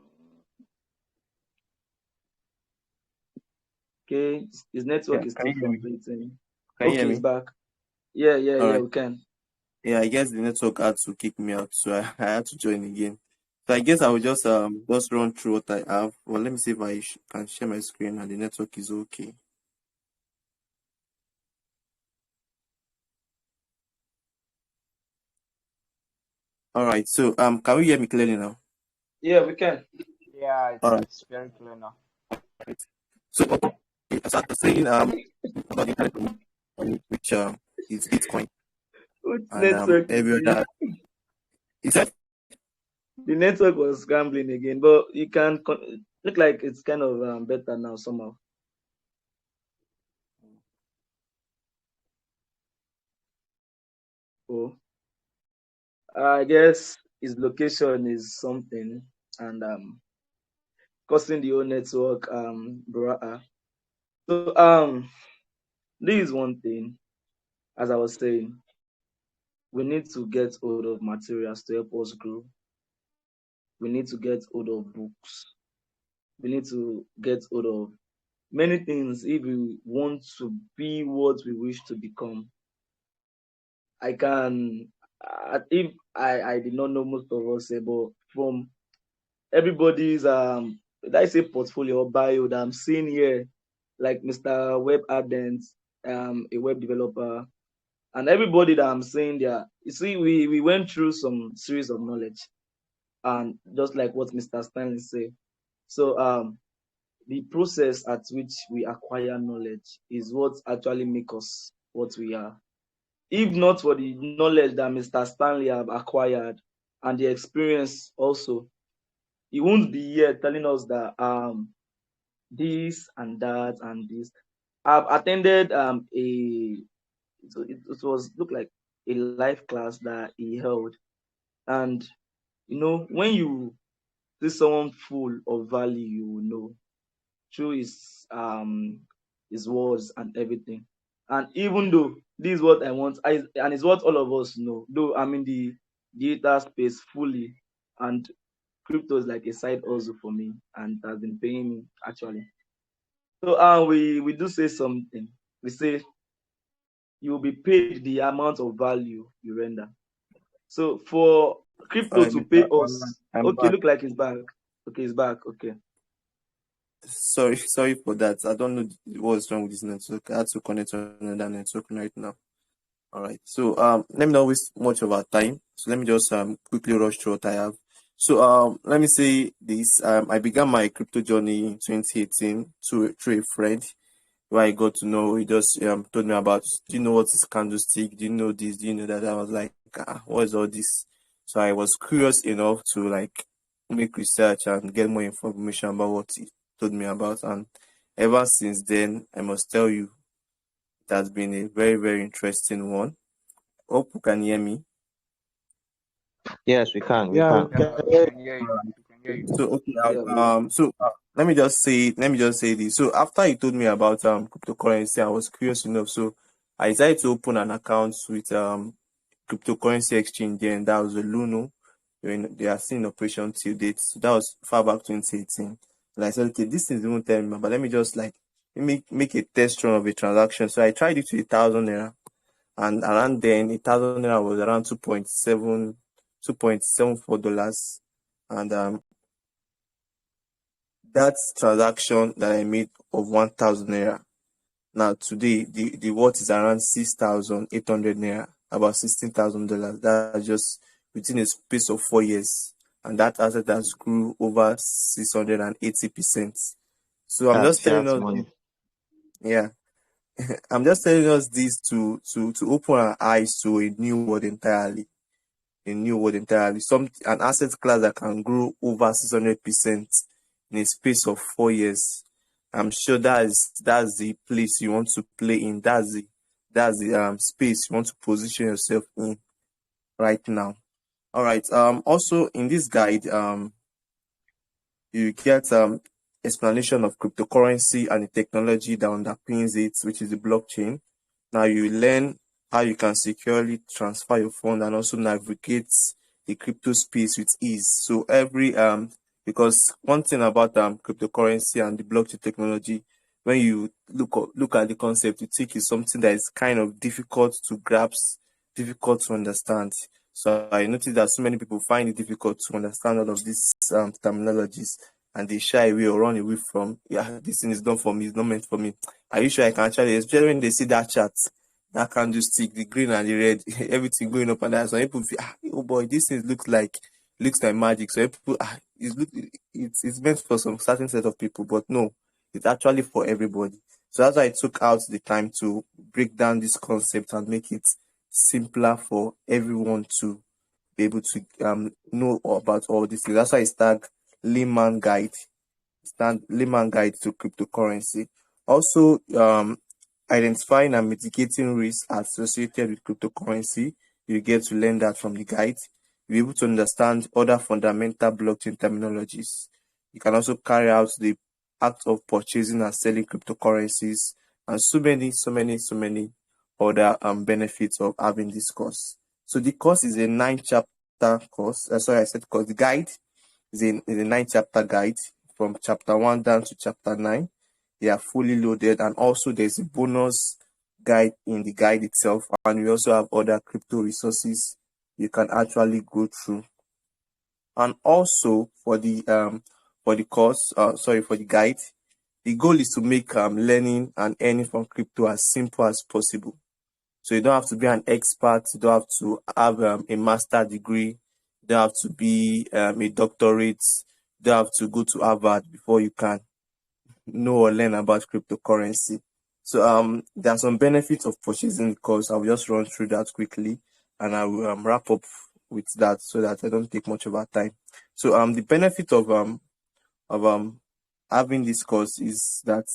Okay, his Yeah. network is Can still you hear me? fluctuating. Can you hear Okay, it's me? back. Yeah, All right. we can. Yeah, I guess the network had to kick me out, so I had to join again. So I guess I will just run through what I have. Well, let me see if I can share my screen and the network is okay. All right. So can we hear me clearly now? Yeah, we can. Yeah, All right. it's very clear now. Right. So okay, as I was saying about the kind of money which is Bitcoin Which and network is every this? other. Is that The network was scrambling again, but you can look like it's kind of better now somehow. Oh, I guess his location is something, and causing the whole network brouhaha. So this is one thing. As I was saying, we need to get hold of materials to help us grow. We need to get hold of books. We need to get hold of many things if we want to be what we wish to become. I can, if I did not know most of us, but from everybody's did I say portfolio or bio that I'm seeing here, like Mr. Web Ardent, a web developer, and everybody that I'm saying there, you see, we went through some series of knowledge, and just like what Mr. Stanley said. So the process at which we acquire knowledge is what actually makes us what we are. If not for the knowledge that Mr. Stanley have acquired and the experience also, he won't be here telling us that this and that and this. I've attended it was look like a life class that he held, and when you see someone full of value, you will know through his words and everything. And even though this is what I want, and it's what all of us know, though I'm in the digital space fully, and crypto is like a side hustle for me, and it has been paying me actually. So we do say something. We say you will be paid the amount of value you render. So for crypto Sorry, to Mr. pay Online. us, I'm okay, back. look like it's back. Okay, it's back. Okay. Sorry for that. I don't know what's wrong with this network. I had to connect to another network right now. All right. So let me not waste much of our time. So let me just quickly rush through what I have. So let me say this. I began my crypto journey in 2018 through a friend where I got to know. He just told me about. Do you know what is candlestick? Do you know this? Do you know that? I was like, what is all this? So I was curious enough to like make research and get more information about what he told me about. And ever since then, I must tell you, it has been a very, very interesting one. Hope you can hear me. Yes, we can. We Yeah, can. we can hear you. We can hear you. So okay, Yeah, we let me just say this. So after he told me about cryptocurrency, I was curious enough. So I decided to open an account with cryptocurrency exchange there, and that was a Luno. They are still in operation till date. So that was far back 2018. And I said, okay, this is won't tell me, but let me just like make a test run of a transaction. So I tried it to 1,000 naira, and around then 1,000 naira was around 2.74 dollars, and that transaction that I made of 1,000 naira. Now today the worth is around 6,800 naira, about $16,000. That's just within a space of 4 years, and that asset has grew over 680%. So I'm just telling That's us this, money. yeah, I'm just telling us this to open our eyes to a new world entirely. A new world entirely. An asset class that can grow over 600% in a space of 4 years. I'm sure that's the place you want to play in. That's the space you want to position yourself in right now. All right. Also in this guide, you get explanation of cryptocurrency and the technology that underpins it, which is the blockchain. Now you learn how you can securely transfer your fund and also navigate the crypto space with ease. So every because one thing about cryptocurrency and the blockchain technology, when you look at the concept, you think it's something that is kind of difficult to grasp, difficult to understand. So I noticed that so many people find it difficult to understand all of these terminologies, and they shy away or run away from. Yeah, this thing is done for me. It's not meant for me. Are you sure I can actually, especially when they see that chart, that candlestick, the green and the red, everything going up and down. So people feel, oh boy, this thing looks like magic. So people, it's meant for some certain set of people, but no, it's actually for everybody. So that's why I took out the time to break down this concept and make it simpler for everyone to be able to know about all these things. That's why I start layman guide, layman guide to cryptocurrency. Also, identifying and mitigating risks associated with cryptocurrency. You get to learn that from the guide. You're able to understand other fundamental blockchain terminologies. You can also carry out the act of purchasing and selling cryptocurrencies, and so many other benefits of having this course. So the course is a 9-chapter course. Sorry, I said course. The guide is a 9-chapter guide from chapter 1 down to chapter 9. They are fully loaded, and also there's a bonus guide in the guide itself, and we also have other crypto resources you can actually go through. And also for the course, for the guide, the goal is to make learning and earning from crypto as simple as possible. So you don't have to be an expert, you don't have to have a master degree, you don't have to be a doctorate, you don't have to go to Harvard before you can know or learn about cryptocurrency. So there are some benefits of purchasing the course. I'll just run through that quickly, and I will wrap up with that so that I don't take much of our time. So the benefit of having this course is that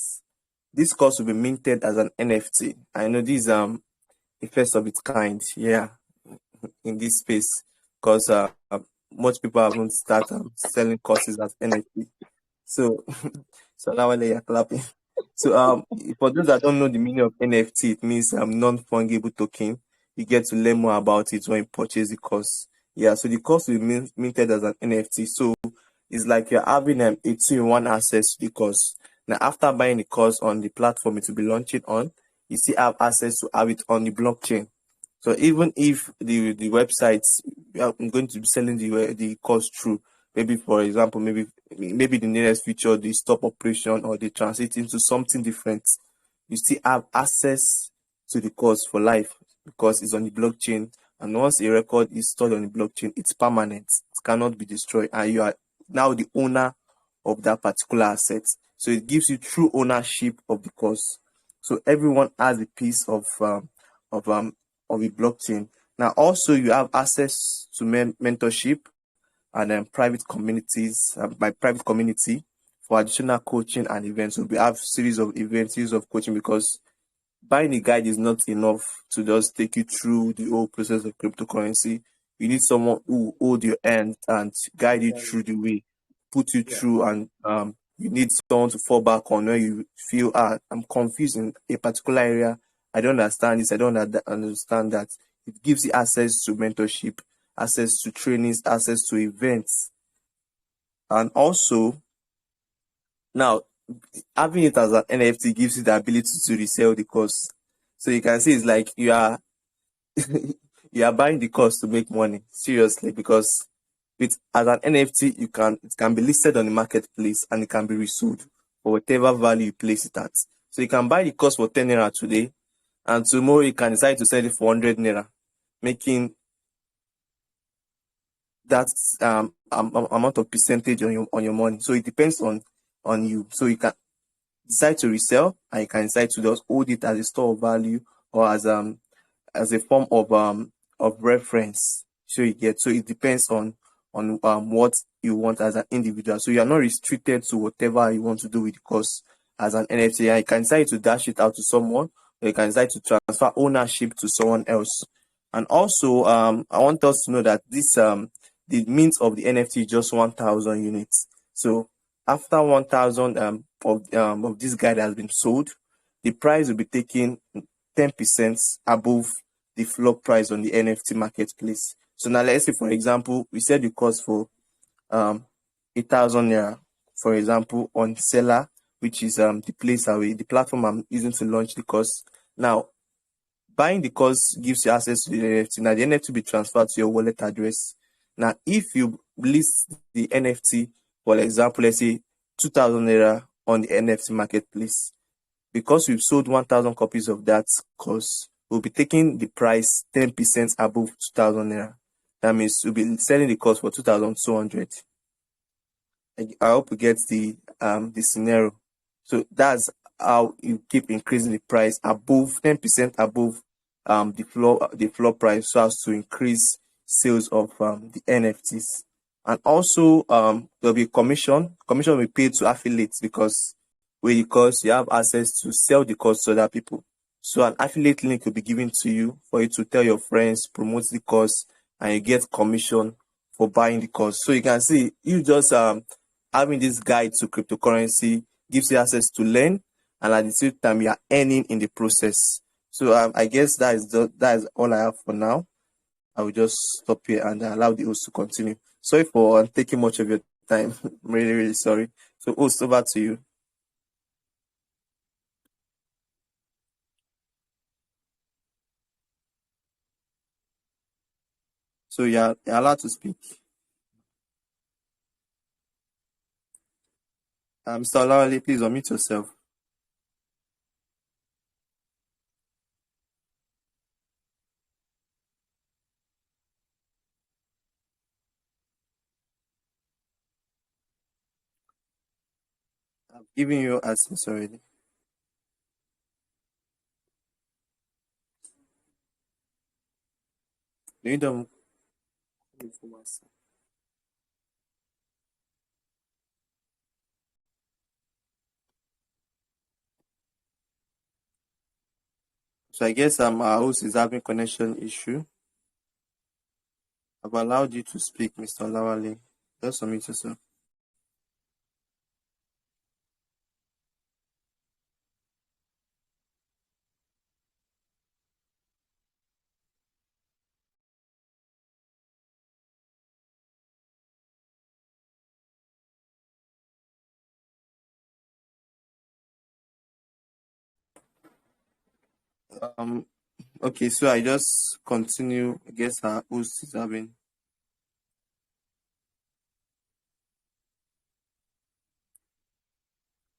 this course will be minted as an NFT. I know this a first of its kind, yeah, in this space, because most people haven't started selling courses as NFT. So so now while you're clapping. So for those that don't know the meaning of NFT, it means non-fungible token. You get to learn more about it when you purchase the course. Yeah, so the course will be minted as an NFT. So it's like you're having a two-in-one access to the course. Now, after buying the course on the platform it will be launching on, you still have access to have it on the blockchain. So even if the websites, I'm going to be selling the course through, maybe for example, maybe the nearest future they stop operation or they transit into something different, you still have access to the course for life because it's on the blockchain. And once a record is stored on the blockchain, it's permanent. It cannot be destroyed, and you are now the owner of that particular asset. So it gives you true ownership of the course. So everyone has a piece of um of a blockchain. Now also you have access to mentorship and private communities, by private community, for additional coaching and events. So we have series of events, series of coaching, because buying a guide is not enough to just take you through the whole process of cryptocurrency. You need someone who hold your hand and guide you through the way, put you through, and you need someone to fall back on when you feel I'm confused in a particular area. I don't understand this. I don't understand that. It gives you access to mentorship, access to trainings, access to events, and also now having it as an NFT gives you the ability to resell the course. So you can see it's like you are you are buying the course to make money, seriously, because with as an NFT it can be listed on the marketplace and it can be resold for whatever value you place it at. So you can buy the course for 10 naira today, and tomorrow you can decide to sell it for 100 naira, making that amount of percentage on your money. So it depends on you. So you can decide to resell, and you can decide to just hold it as a store of value, or as a form of reference. So you get, so it depends on what you want as an individual. So you are not restricted to whatever you want to do with the course as an NFT. And you can decide to dash it out to someone, or you can decide to transfer ownership to someone else. And also I want us to know that this the mint of the NFT is just 1,000 units. So after 1,000 of this guide has been sold, the price will be taken 10% above the floor price on the NFT marketplace. So now let's say, for example, we set the cost for 1,000 naira, for example, on Seller, which is the platform I'm using to launch the course. Now, buying the course gives you access to the NFT. Now, the NFT will be transferred to your wallet address. Now, if you list the NFT, for example, let's say 2,000 naira on the NFT marketplace, because we've sold 1,000 copies of that course, we'll be taking the price 10% above 2,000 naira. That means we'll be selling the course for 2,200. I hope you get the scenario. So that's how you keep increasing the price above 10% above the floor price, so as to increase sales of the NFTs. And also there'll be commission. Commission will be paid to affiliates, because with the course you have access to sell the course to other people. So an affiliate link will be given to you for you to tell your friends, promote the course, and you get commission for buying the course. So you can see you just having this guide to cryptocurrency gives you access to learn, and at the same time you are earning in the process. So I guess that is all I have for now. I will just stop here and allow the host to continue. Sorry for taking much of your time. I'm really, really sorry. So host, over to you. So you're allowed to speak. Mr. Olawale, please unmute yourself. I've given you access already. You don't. So I guess our host is having connection issue. I've allowed you to speak, Mr. Olawale. Just unmute yourself. Um. Okay, so I just continue. I guess our host is having.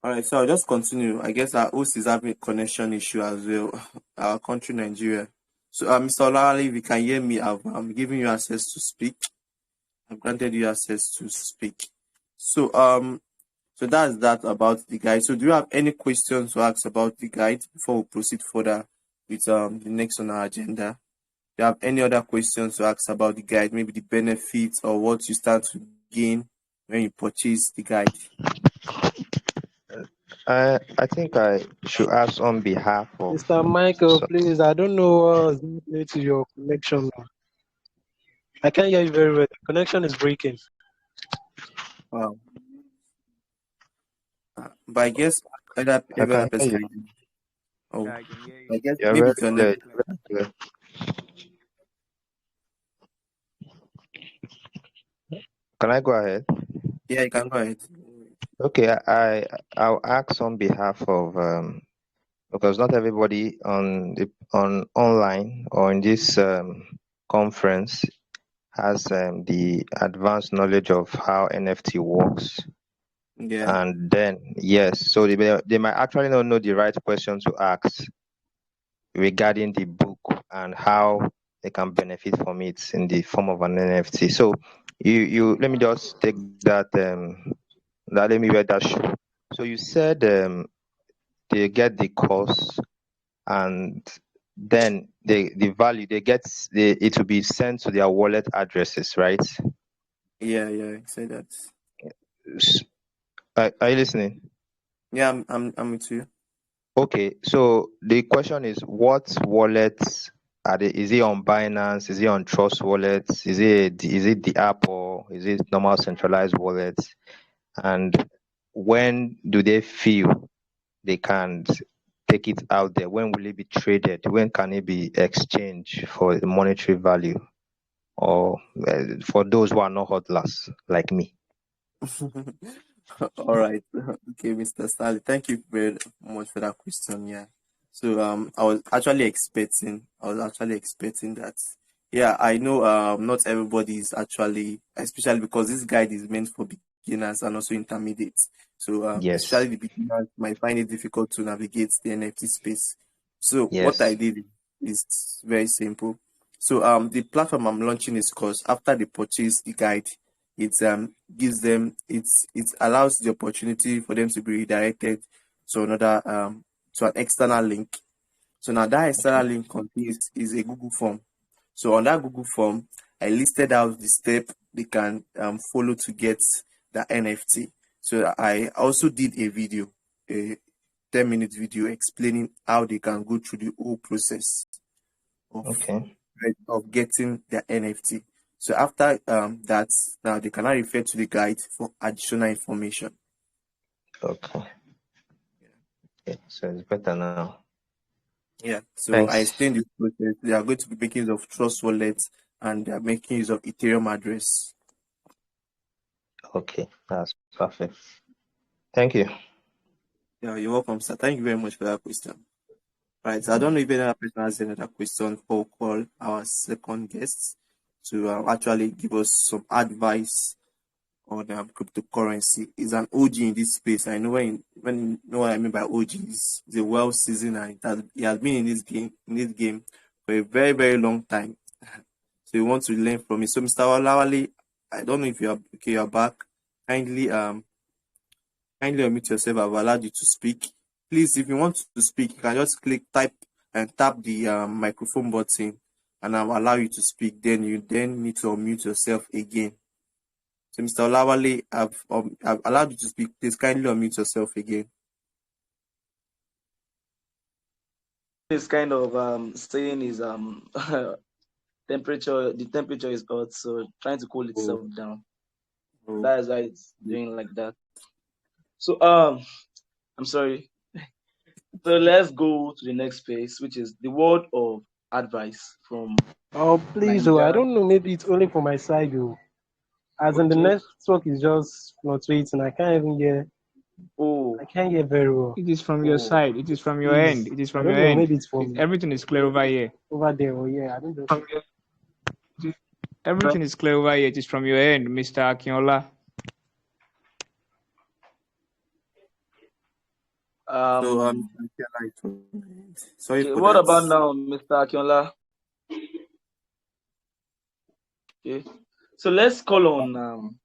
All right, so I'll just continue. I guess our host is having connection issue as well. Our country, Nigeria. So, Mr. Olawale, if you can hear me, I'm giving you access to speak. I've granted you access to speak. So, so that's that about the guide. So, do you have any questions to ask about the guide before we proceed further with the next on our agenda? Do you have any other questions to ask about the guide? Maybe the benefits or what you start to gain when you purchase the guide? I think I should ask on behalf of. Mr. Michael, So, please, I don't know what's happening to your connection. I can't hear you very well. The connection is breaking. Wow. But I guess I every other can hear person you. can do. Oh, Yeah, I can hear I you. guess You're maybe very it's your clear. network. Very clear. Can I go ahead? Yeah, you can go ahead. Okay, I'll ask on behalf of because not everybody on online or in this conference has the advanced knowledge of how NFT works. Yeah. And then yes, so they might actually not know the right question to ask regarding the book and how they can benefit from it in the form of an NFT. So you let me just take that let me read that show. So you said they get the course and then the value they get it will be sent to their wallet addresses, right? Yeah, say that. S- are you listening? Yeah, I'm with you. Okay, so the question is, what wallets are they? Is it on Binance? Is it on Trust Wallets? Is it the app or is it normal centralized wallets? And when do they feel they can take it out there? When will it be traded? When can it be exchanged for the monetary value? Or for those who are not hodlers like me? All right. Okay, Mr. Stanley. Thank you very much for that question. Yeah. So I was actually expecting that. Yeah, I know not everybody is actually, especially because this guide is meant for beginners and also intermediates. So Yes, especially the beginners might find it difficult to navigate the NFT space. So what I yes. did is very simple. So the platform I'm launching is because after they purchase the guide, it gives them it allows the opportunity for them to be redirected to another to an external link. So now that external Okay. link contains is a Google form. So on that Google form, I listed out the step they can follow to get the NFT. So I also did a video, a, 10-minute video explaining how they can go through the whole process of Okay. of getting their NFT. So after that, now they can now refer to the guide for additional information. Okay. Okay. So it's better now. Yeah. So I Thanks. explained this process. They are going to be making use of Trust Wallet and they are making use of Ethereum address. Okay. That's perfect. Thank you. Yeah, you're welcome, sir. Thank you very much for that question. Right. So I don't know if any other person has another question for call our second guest to actually give us some advice on cryptocurrency. He's an OG in this space. I know when you know what I mean by OG, he's a well seasoned and he has been in this game for a very, very long time. So you want to learn from it. So Mr. Olawale, I don't know if you're back. Kindly unmute yourself. I've allowed you to speak. Please, if you want to speak, you can just type and tap the microphone button, and I'll allow you to speak. Then you need to unmute yourself again. So, Mr. Olawale, I've allowed you to speak. Please kindly unmute yourself again. This kind of saying is temperature. The temperature is hot, so trying to cool itself Oh, down. oh. That is why it's doing like that. So I'm sorry. So let's go to the next phase, which is the word of advice from Oh, please, oh, I Nigeria. don't know. Maybe it's only for my side, though. As in the Okay. network is just fluctuating. I can't even hear. Oh, I can't hear very well. It is from your oh. side. It is from your end. Please, It is I from don't your know. end. Maybe it's from Everything is clear over here. over there. Oh, yeah, I don't know. Everything is clear over here. It is from your end, Mr. Akinola. So, Um. sorry Okay. for What that. about now, Mr. Akinola? Okay. So let's call on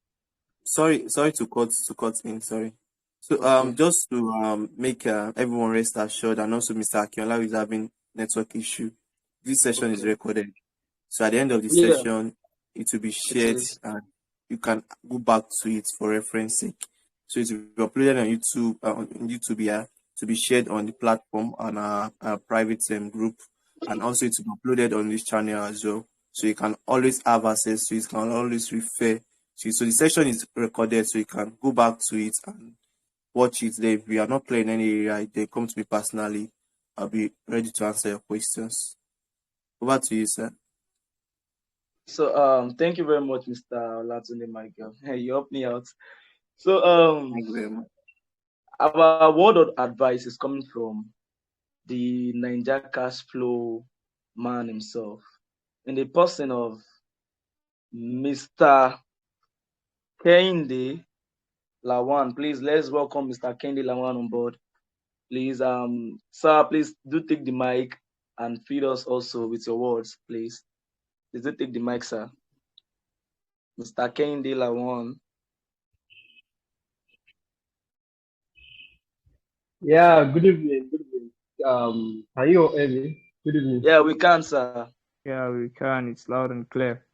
Sorry to cut in. Sorry. So, Okay. just to make everyone rest assured, and also Mr. Akinola is having network issue. This session is Okay. recorded. So at the end of the Yeah, session, it will be it shared is. and you can go back to it for reference sake. So it will be uploaded on YouTube, yeah, to be shared on the platform on our private group, and also it will be uploaded on this channel as well. So you can always have access to it, you can always refer to it. So the session is recorded, so you can go back to it and watch it. Then if we are not playing any area, they come to me personally. I'll be ready to answer your questions. Over to you, sir. So thank you very much, Mr. Olatunde Michael. You helped me out. So Thank you very much. our word of advice is coming from the Ninja cash flow man himself, in the person of Mr. Kehinde Lawan. Please let's welcome Mr. Kehinde Lawan on board. Please, sir, please do take the mic and feed us also with your words, please. Please do take the mic, sir. Mr. Kehinde Lawan. Yeah, good evening. Good evening. Can you all hear me? Good evening. Yeah, we can, sir. Yeah, we can. It's loud and clear.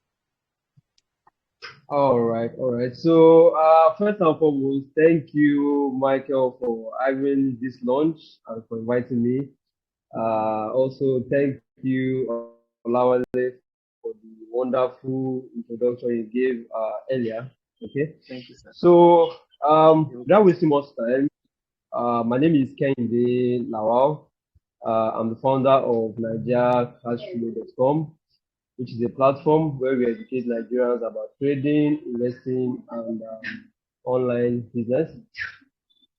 All right, all right. So, first and foremost, thank you, Michael, for having this launch and for inviting me. Also, thank you, Olawale, for the wonderful introduction you gave earlier. Okay. Thank you, sir. So, You're without welcome. wasting much time, my name is Kehinde Lawal. I'm the founder of NigeriaCashflow.com, which is a platform where we educate Nigerians about trading, investing, and online business.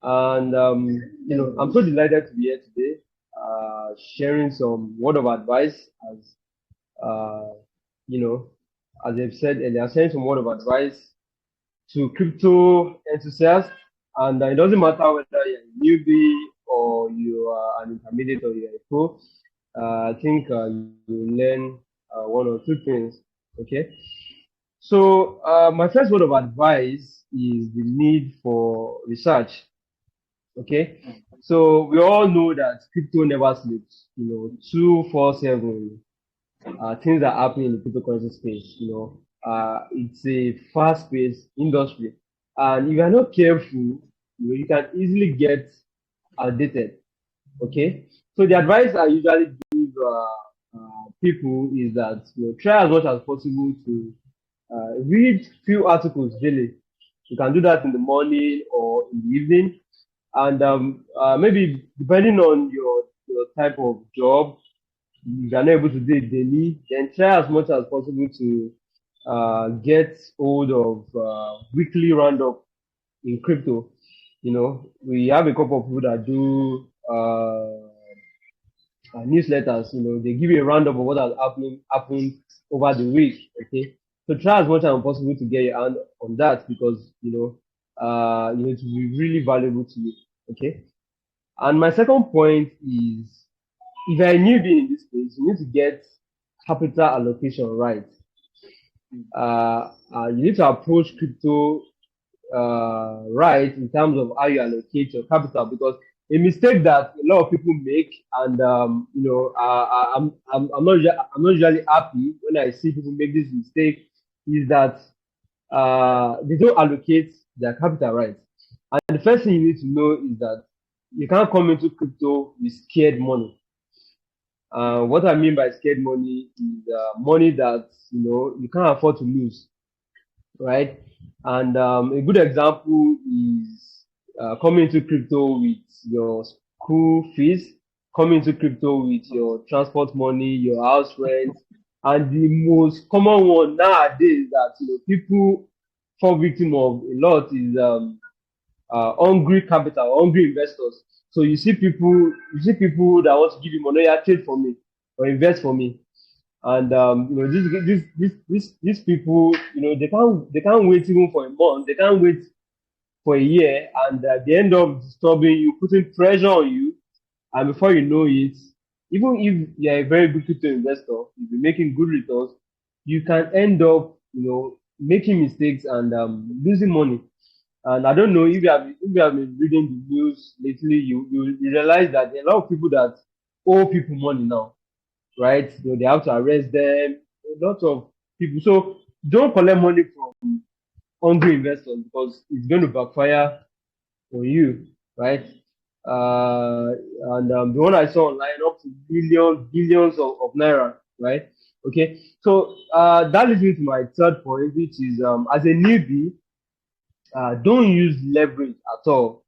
And I'm so delighted to be here today, sharing some word of advice, as uh, you know, as I've said earlier, sharing some word of advice to crypto enthusiasts. And it doesn't matter whether you're a newbie or you are an intermediate or you're a pro. I think you learn one or two things. Okay. So my first word of advice is the need for research. Okay. So we all know that crypto never sleeps. 247 things are happening in the cryptocurrency space. It's a fast-paced industry, and if you are not careful, you can easily get outdated. Okay, so the advice I usually give people is that try as much as possible to read few articles daily. You can do that in the morning or in the evening, and maybe depending on your type of job, if you're not able to do it daily, then try as much as possible to get hold of weekly roundup in crypto. We have a couple of people that do newsletters. They give you a roundup of what has happened over the week. Okay, so try as much as possible to get your hand on that because it will be really valuable to you. Okay, and my second point is if you're a newbie in this space, you need to get capital allocation right. You need to approach crypto right in terms of how you allocate your capital because a mistake that a lot of people make and I'm not usually happy when I see people make this mistake is that they don't allocate their capital right. And the first thing you need to know is that you can't come into crypto with scared money. What I mean by scared money is money that you can't afford to lose, right? And a good example is coming into crypto with your school fees, coming into crypto with your transport money, your house rent, and the most common one nowadays that people fall victim of a lot is hungry capital, hungry investors. So you see people that want to give you money, yeah, trade for me or invest for me. And these people, they can't wait even for a month, they can't wait for a year, and they end up disturbing you, putting pressure on you, and before you know it, even if you're a very good crypto investor, if you're making good returns, you can end up, making mistakes and losing money. And I don't know if you have been reading the news lately, you realize that there are a lot of people that owe people money now, right? They have to arrest them, a lot of people. So don't collect money from hungry investors because it's going to backfire on you, right? Uh, and the one I saw online up to billions of naira, right? Okay, so that leads me to my third point, which is as a newbie, don't use leverage at all.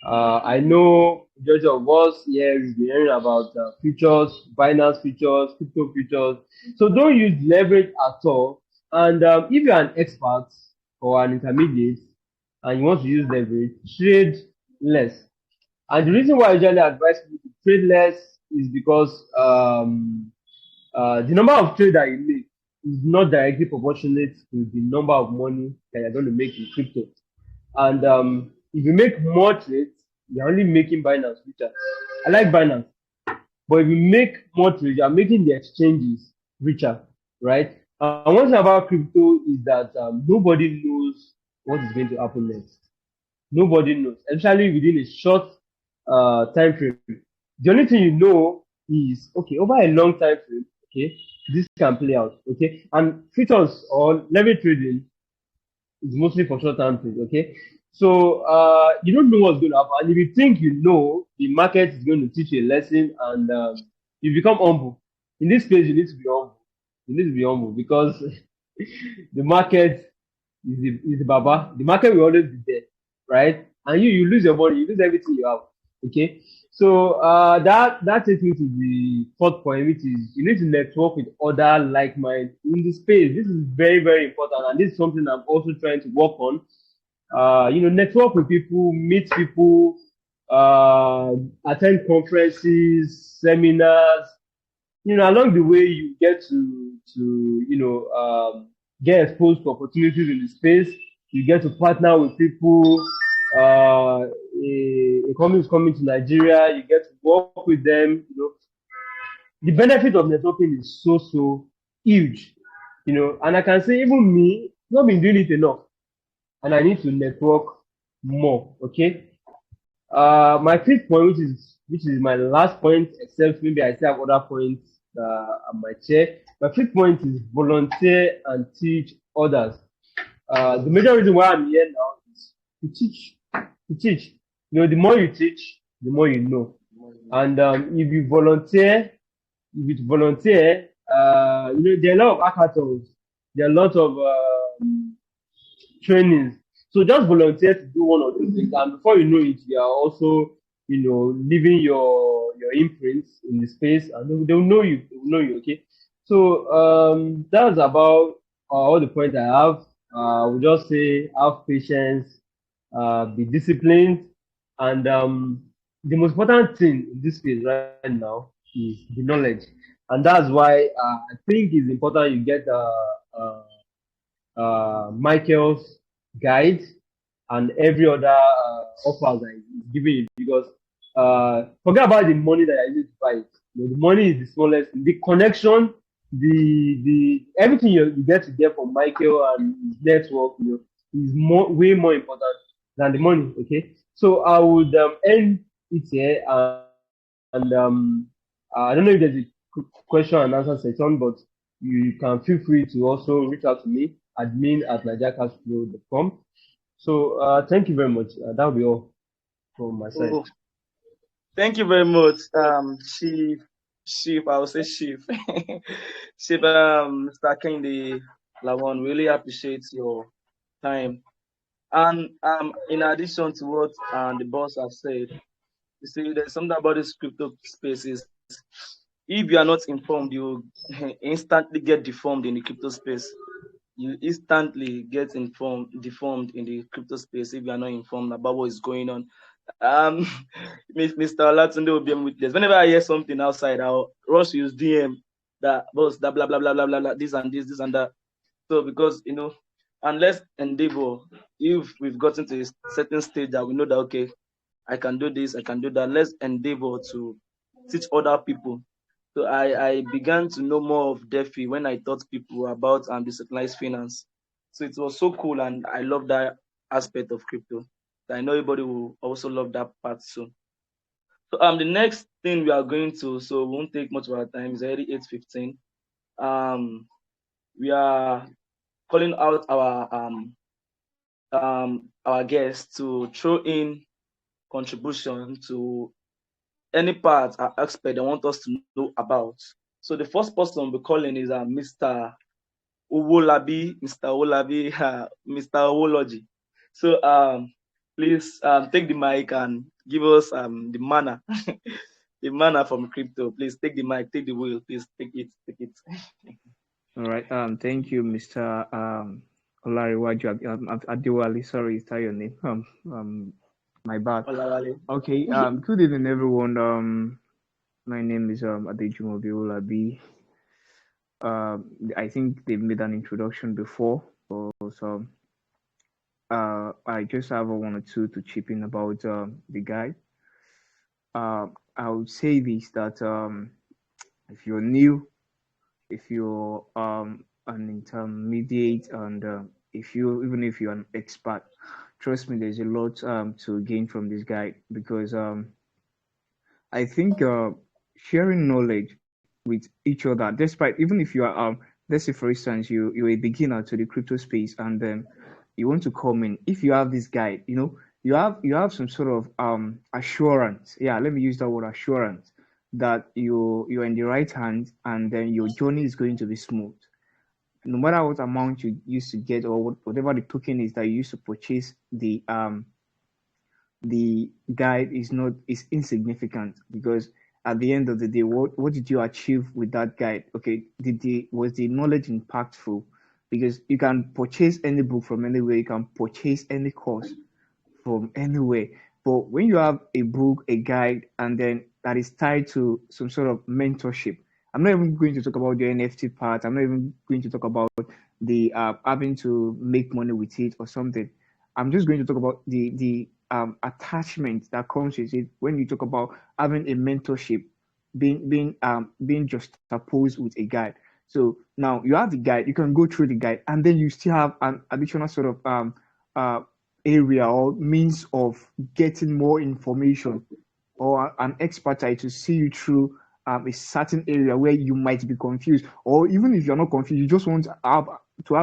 I know majority of us here is hearing about futures, Binance futures, crypto futures. So don't use leverage at all. And if you're an expert or an intermediate and you want to use leverage, trade less. And the reason why I usually advise people to trade less is because the number of trade that you make is not directly proportionate to the number of money that you're going to make in crypto. And if you make more trades, you're only making Binance richer. I like Binance, but if you make more trades, you're making the exchanges richer, right? And one thing about crypto is that nobody knows what is going to happen next. Nobody knows, especially within a short time frame. The only thing you know is okay over a long time frame. Okay, this can play out. Okay, and futures or leverage trading is mostly for short term trades. Okay, so you don't know what's going to happen, and if you think you know, the market is going to teach you a lesson, and you become humble. In this case, you need to be humble. You need to be humble because the market is the baba. The market will always be there, right? And you lose your money, you lose everything you have. Okay. So that takes me to the fourth point, which is you need to network with other like mind in the space. This is very, very important, and this is something I'm also trying to work on. Network with people, meet people, attend conferences, seminars. Along the way you get to get exposed to opportunities in the space. You get to partner with people. A company is coming to Nigeria, you get to work with them. The benefit of networking is so huge. And I can say even me, not been doing it enough, and I need to network more. Okay. My fifth point, which is my last point, except maybe I still have other points I might share. My fifth point is volunteer and teach others. The major reason why I'm here now is to teach. To teach. The more you teach, the more you know. And if you volunteer, there are a lot of hackathons, there are a lot of trainings. So just volunteer to do one or two things, and before you know it, you are also, leaving your imprints in the space, and they'll know you. They will know you. Okay. So that's about all the points I have. We'll just say have patience, be disciplined, and the most important thing in this space right now is the knowledge, and that's why I think it's important you get Michael's guide and every other offers that is giving you, because forget about the money that I use to buy it. The money is the smallest. The connection, the everything you get to get from Michael and his network, is way more important than the money. Okay, so I would end it here, and I don't know if there's a question and answer section, but you can feel free to also reach out to me, admin@nigeriacashflow.com. So thank you very much. That'll be all from my side. Oh, thank you very much, Chief. I will say Chief, Chief, Mr. Kende Lawan. Really appreciate your time. And in addition to what the boss have said, you see, there's something about this crypto spaces. If you are not informed, you instantly get deformed in the crypto space. You instantly get deformed in the crypto space if you are not informed about what is going on. Um, Mr. Olatunde will be a witness. Whenever I hear something outside, I'll rush use DM that boss, that blah blah blah blah blah blah, this and this and that. So because and let's endeavor, if we've gotten to a certain stage that we know that okay, I can do this, I can do that. Let's endeavor to teach other people. So I began to know more of DeFi when I taught people about decentralized finance. So it was so cool, and I love that aspect of crypto. I know everybody will also love that part soon. So the next thing we are going to, so we won't take much of our time. It's already 8:15. We are calling out our guests to throw in contribution to any part or aspect they want us to know about. So the first person we're calling is Mr. Owolabi, Mr. Owolabi, Mr. Owology. So please take the mic and give us the manner, the manner from crypto. Please take the mic, take the wheel. Please take it, take it. All right. Thank you, Mr. Olariwaju Adewale. Sorry, is that your name? My bad. Olawale. Okay. Good evening, everyone. My name is Adejumobi Olabi. I think they've made an introduction before, so I just have one or two to chip in about the guy. I would say this, that if you're new, if you're an intermediate, and if you're an expert, trust me, there's a lot to gain from this guy, because I think sharing knowledge with each other, despite, even if you are let's say for instance you're a beginner to the crypto space, and then you want to come in, if you have this guide, you have some sort of assurance. Yeah, let me use that word, assurance, that you're in the right hands, and then your journey is going to be smooth, no matter what amount you used to get, or whatever the token is that you used to purchase. The guide is insignificant, because at the end of the day, what did you achieve with that guide? Okay, was the knowledge impactful? Because you can purchase any book from anywhere, you can purchase any course from anywhere. But when you have a book, a guide, and then that is tied to some sort of mentorship, I'm not even going to talk about the NFT part. I'm not even going to talk about the having to make money with it or something. I'm just going to talk about the attachment that comes with it when you talk about having a mentorship, being juxtaposed with a guide. So now you have the guide, you can go through the guide, and then you still have an additional sort of uh, area or means of getting more information, or an expertise to see you through a certain area where you might be confused, or even if you're not confused, you just want to have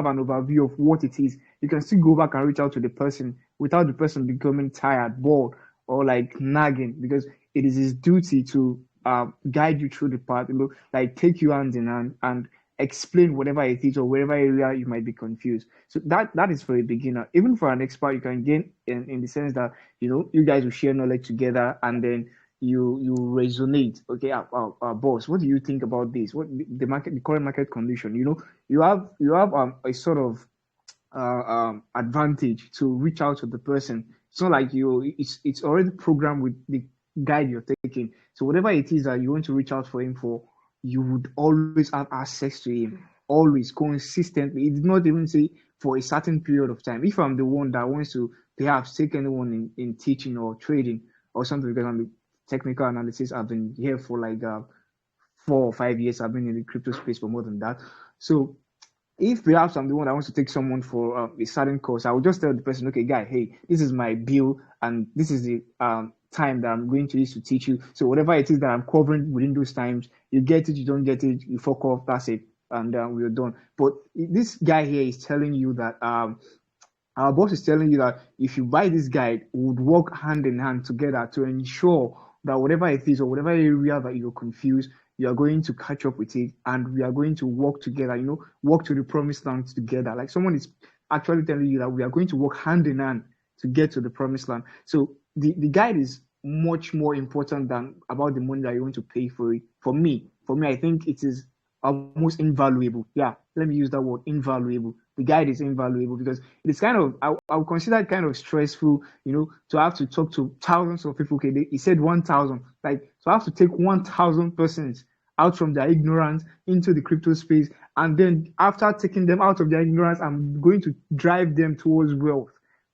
an overview of what it is. You can still go back and reach out to the person without the person becoming tired, bored, or like nagging, because it is his duty to guide you through the path, like take you hand in hand and explain whatever it is or wherever area you might be confused. So that is for a beginner. Even for an expert, you can gain in the sense that you guys will share knowledge together, and then you resonate. Okay, boss, what do you think about this? What the current market condition? You have a sort of advantage to reach out to the person. It's not like it's already programmed with the guide you're taking. So whatever it is that you want to reach out for him for, you would always have access to him, always consistently. It did not even say for a certain period of time. If I'm the one that wants to perhaps take anyone in teaching or trading or something, because I'm the technical analysis, I've been here for like 4 or 5 years. I've been in the crypto space for more than that. So if perhaps I'm the one that wants to take someone for a certain course, I will just tell the person, okay, guy, hey, this is my bill, and this is the time that I'm going to use to teach you. So whatever it is that I'm covering within those times, you get it, you don't get it, you fuck off, that's it, and we're done. But this guy here is telling you that our boss is telling you that if you buy this guide, we would work hand in hand together to ensure that whatever it is or whatever area that you're confused, you are going to catch up with it, and we are going to work together, work to the promised land together. Like someone is actually telling you that we are going to work hand in hand to get to the promised land. So the guide is much more important than about the money that you want to pay for it. For me, I think it is almost invaluable. Yeah, let me use that word, invaluable. The guide is invaluable because it's kind of, I would consider it kind of stressful, to have to talk to thousands of people. Okay, he said 1,000, like to have to take 1,000 persons out from their ignorance into the crypto space, and then after taking them out of their ignorance, I'm going to drive them towards wealth.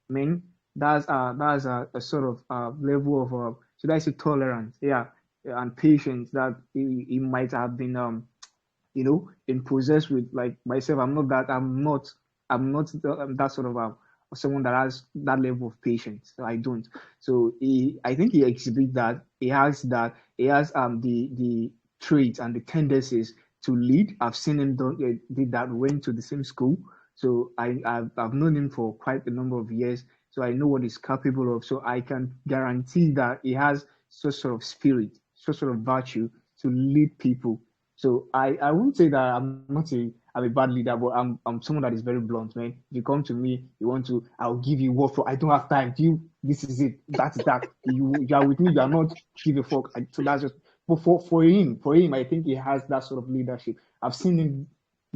I mean, that's a sort of level of should I say tolerance, yeah, and patience that he might have been in possessed with. Like myself, I'm not that sort of someone that has that level of patience. So I don't. So I think he exhibits that. He has that. He has the traits and the tendencies to lead. I've seen him did that. Went to the same school, so I've known him for quite a number of years. So I know what he's capable of. So I can guarantee that he has such sort of spirit, such sort of virtue to lead people. So I wouldn't say that I'm a bad leader, but I'm someone that is very blunt, man. If you come to me, you want to, I'll give you what for. I don't have time. Do you? This is it. That's that. You are with me. You are not. Give a fuck. So that's just. But for him, I think he has that sort of leadership. I've seen him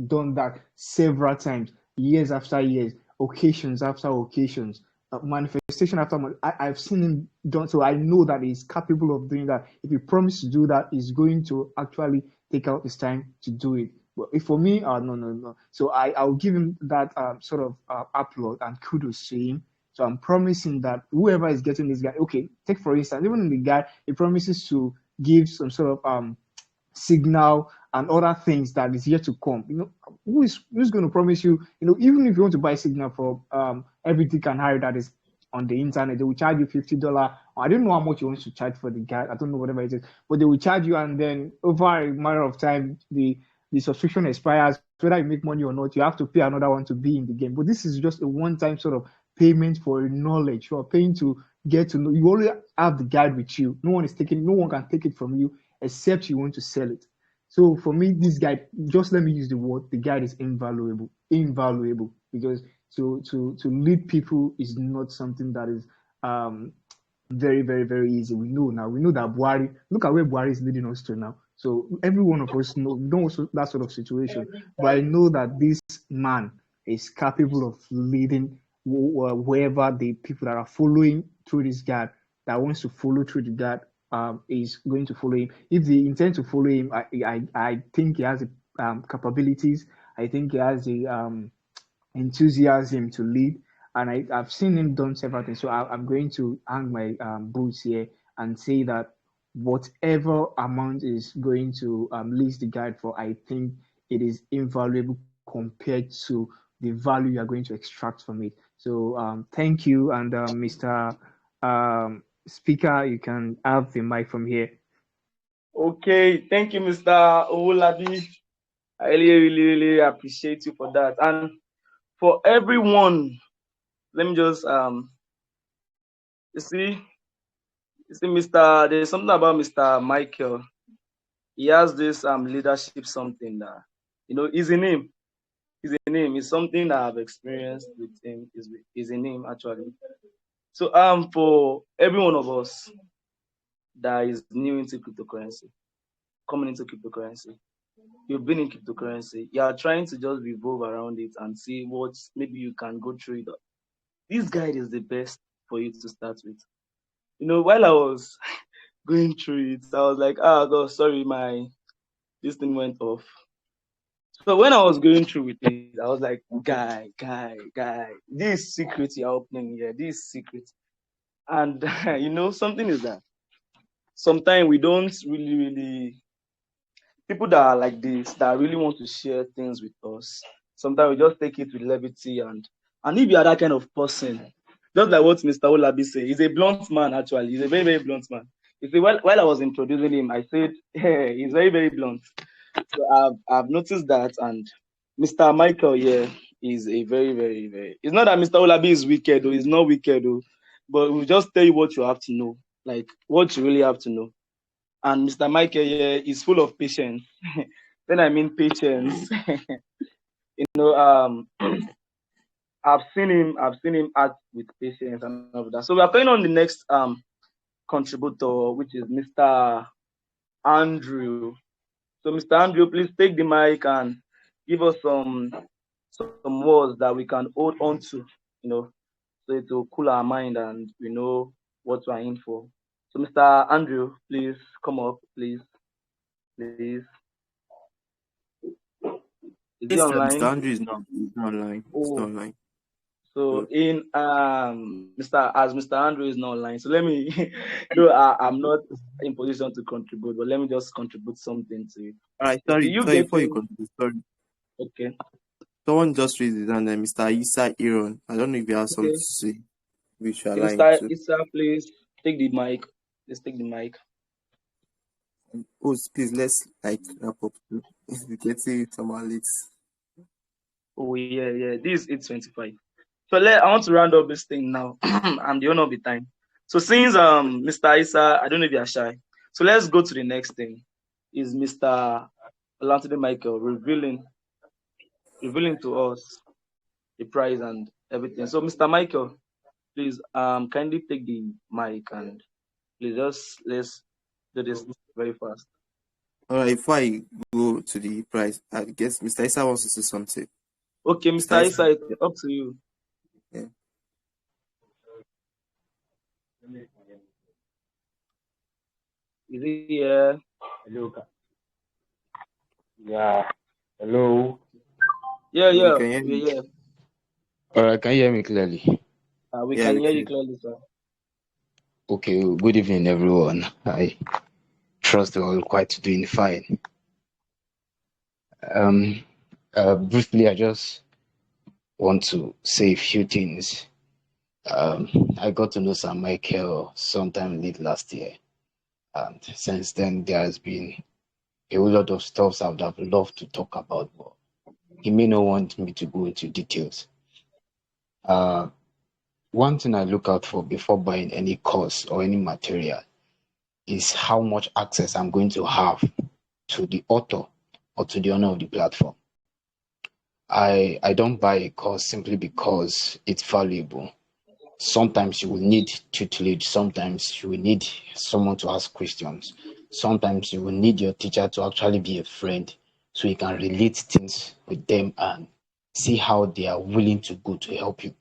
done that several times, years after years, occasions after occasions, manifestation after I've seen him done. So I know that he's capable of doing that. If he promised to do that, he's going to actually take out his time to do it. But if for me, no, no, no. So I'll give him that sort of applaud and kudos to him. So I'm promising that whoever is getting this guy, okay, take for instance, even the guy, he promises to give some sort of signal and other things that is yet to come. Who's going to promise you? Even if you want to buy signal for every Dick and Harry that is on the internet, they will charge you $50. I don't know how much you want to charge for the guy. I don't know whatever it is, but they will charge you, and then over a matter of time, the subscription expires. Whether you make money or not, you have to pay another one to be in the game. But this is just a one-time sort of payment for knowledge. You are paying to get to know. You only have the guide with you. No one can take it from you except you want to sell it. So for me, this guide, just let me use the word, the guide is invaluable, because to lead people is not something that is very, very, very easy. We know now. We know that Buhari, look at where Buhari is leading us to now. So every one of us know that sort of situation. But I know that this man is capable of leading wherever the people that are following through this guide, that wants to follow through the guide, is going to follow him. If they intend to follow him, I think he has the capabilities. I think he has the enthusiasm to lead, and I've seen him done several things. So I'm going to hang my boots here and say that whatever amount is going to list the guide for, I think it is invaluable compared to the value you are going to extract from it. So thank you, and Mr. Speaker, you can have the mic from here. Okay, thank you, Mr. Owolabi. I really, really, really appreciate you for that. And for everyone, let me just you see, You see, Mr. There's something about Mr. Michael. He has this leadership something that is in him. Is in him. It's something that I've experienced with him. Is in him actually. So for every one of us that is new into cryptocurrency, coming into cryptocurrency, you've been in cryptocurrency, you are trying to just revolve around it and see what maybe you can go through it. This guide is the best for you to start with. While I was going through it, I was like, God, sorry, this thing went off. So when I was going through with it, I was like, guy, this secret you're opening here, this secret. And something is that sometimes we don't really people that are like this that really want to share things with us. Sometimes we just take it with levity and if you are that kind of person, just like what Mr. Olabi said, he's a blunt man actually. He's a very, very blunt man. You see, while I was introducing him, I said, hey, he's very, very blunt. So I've noticed that, and Mr. Michael here is a very, very, very. It's not that Mr. Olabi is wicked, or he's not wicked, but we'll just tell you what you have to know, like what you really have to know. And Mr. Michael here is full of patience. Then I mean patience. Um, I've seen him act with patience and all of that. So we are going on the next contributor, which is Mr. Andrew. So, Mr. Andrew, please take the mic and give us some words that we can hold on to, so it will cool our mind and we know what we're in for. So, Mr. Andrew, please come up, please, please. Is he Yes, sir. Mr. online? Andrew is not online. It's not Oh, online. so So, in Mr. Andrew is not online. So let me, though I'm not in position to contribute, but let me just contribute something to it. all right, You see, sorry, you sorry, before you getting continue, sorry. okay. Someone just raised his hand, Mr. Isa Aaron. I don't know if you have something Okay. to say, which you are Okay, lying Mr. to. Issa, please take the mic. Please take the mic. Oh, please, let's like wrap up. We can see it somehow late. Oh yeah. This is 8:25. So I want to round up this thing now. I'm the owner of the time. So since Mr. Issa, I don't know if you are shy. So let's go to the next thing. Is Mr. Olantide Michael revealing to us the prize and everything. So Mr. Michael, please kindly take the mic and please just let's do this very fast. All right, before I go to the price, I guess Mr. Isa wants to say something. Okay, Mr. Mr. Isa, Issa, it's up to you. yeah. Is he here? Hello. Yeah. Hello. Yeah, Hello, we yeah, can hear you. we're here. All right. Can you hear me clearly? We Yeah, can we hear you can. clearly, sir. Okay. Good evening, everyone. I trust we're all quite doing fine. Um. Briefly, I just want to say a few things. Um. I got to know Sir Michael sometime late last year, and since then there has been a whole lot of stuff I would have loved to talk about, but he may not want me to go into details. Uh. One thing I look out for before buying any course or any material is how much access I'm going to have to the author or to the owner of the platform. I don't buy a course simply because it's valuable. Sometimes you will need tutelage, sometimes you will need someone to ask questions, sometimes you will need your teacher to actually be a friend so you can relate things with them and see how they are willing to go to help you.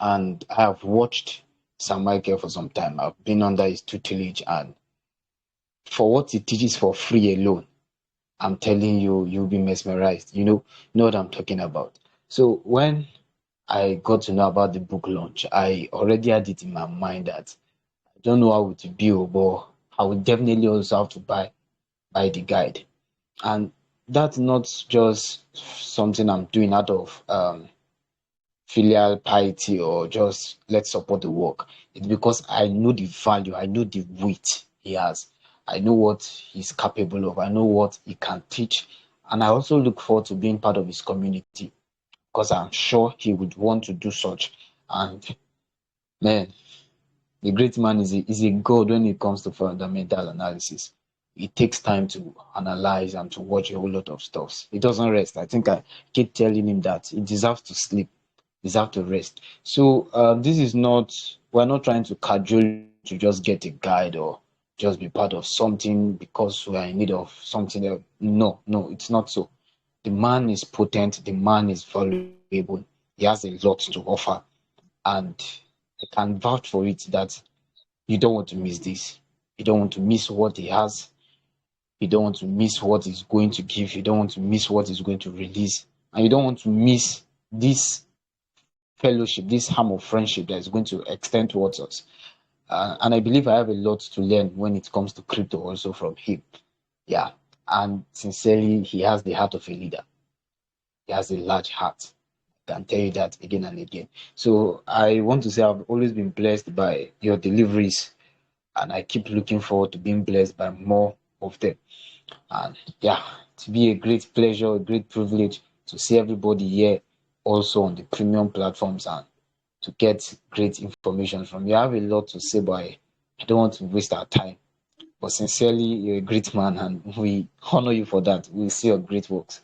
And I have watched Sam Michael for some time. I've been under his tutelage, and for what he teaches for free alone, I'm telling you, you'll be mesmerized. You know what I'm talking about. So when I got to know about the book launch, I already had it in my mind that I don't know how it will be, but I would definitely also have to buy the guide. And that's not just something I'm doing out of filial piety or just let's support the work. It's because I know the value, I know the weight he has, I know what he's capable of, I know what he can teach, and I also look forward to being part of his community because I'm sure he would want to do such. And man, The great man is a god when it comes to fundamental analysis. It takes time to analyze and to watch a whole lot of stuff. It doesn't rest. I think I keep telling him that he deserves to sleep, deserve to rest. So this is not, we're not trying to cajole you to just get a guide or just be part of something because we are in need of something else. No, no, it's not so. The man is potent, the man is valuable, he has a lot to offer, and I can vouch for it that you don't want to miss this. You don't want to miss what he has. You don't want to miss what he's going to give. You don't want to miss what he's going to release. And you don't want to miss this fellowship, this harm of friendship that is going to extend towards us. And I believe I have a lot to learn when it comes to crypto also from him. Yeah. And sincerely, he has the heart of a leader. He has a large heart. I can tell you that again and again. So I want to say I've always been blessed by your deliveries, and I keep looking forward to being blessed by more of them. And yeah, to be a great pleasure, a great privilege to see everybody here also on the premium platforms and to get great information from you. I have a lot to say, but I don't want to waste our time. But sincerely, you're a great man, and we honor you for that. We'll see your great works.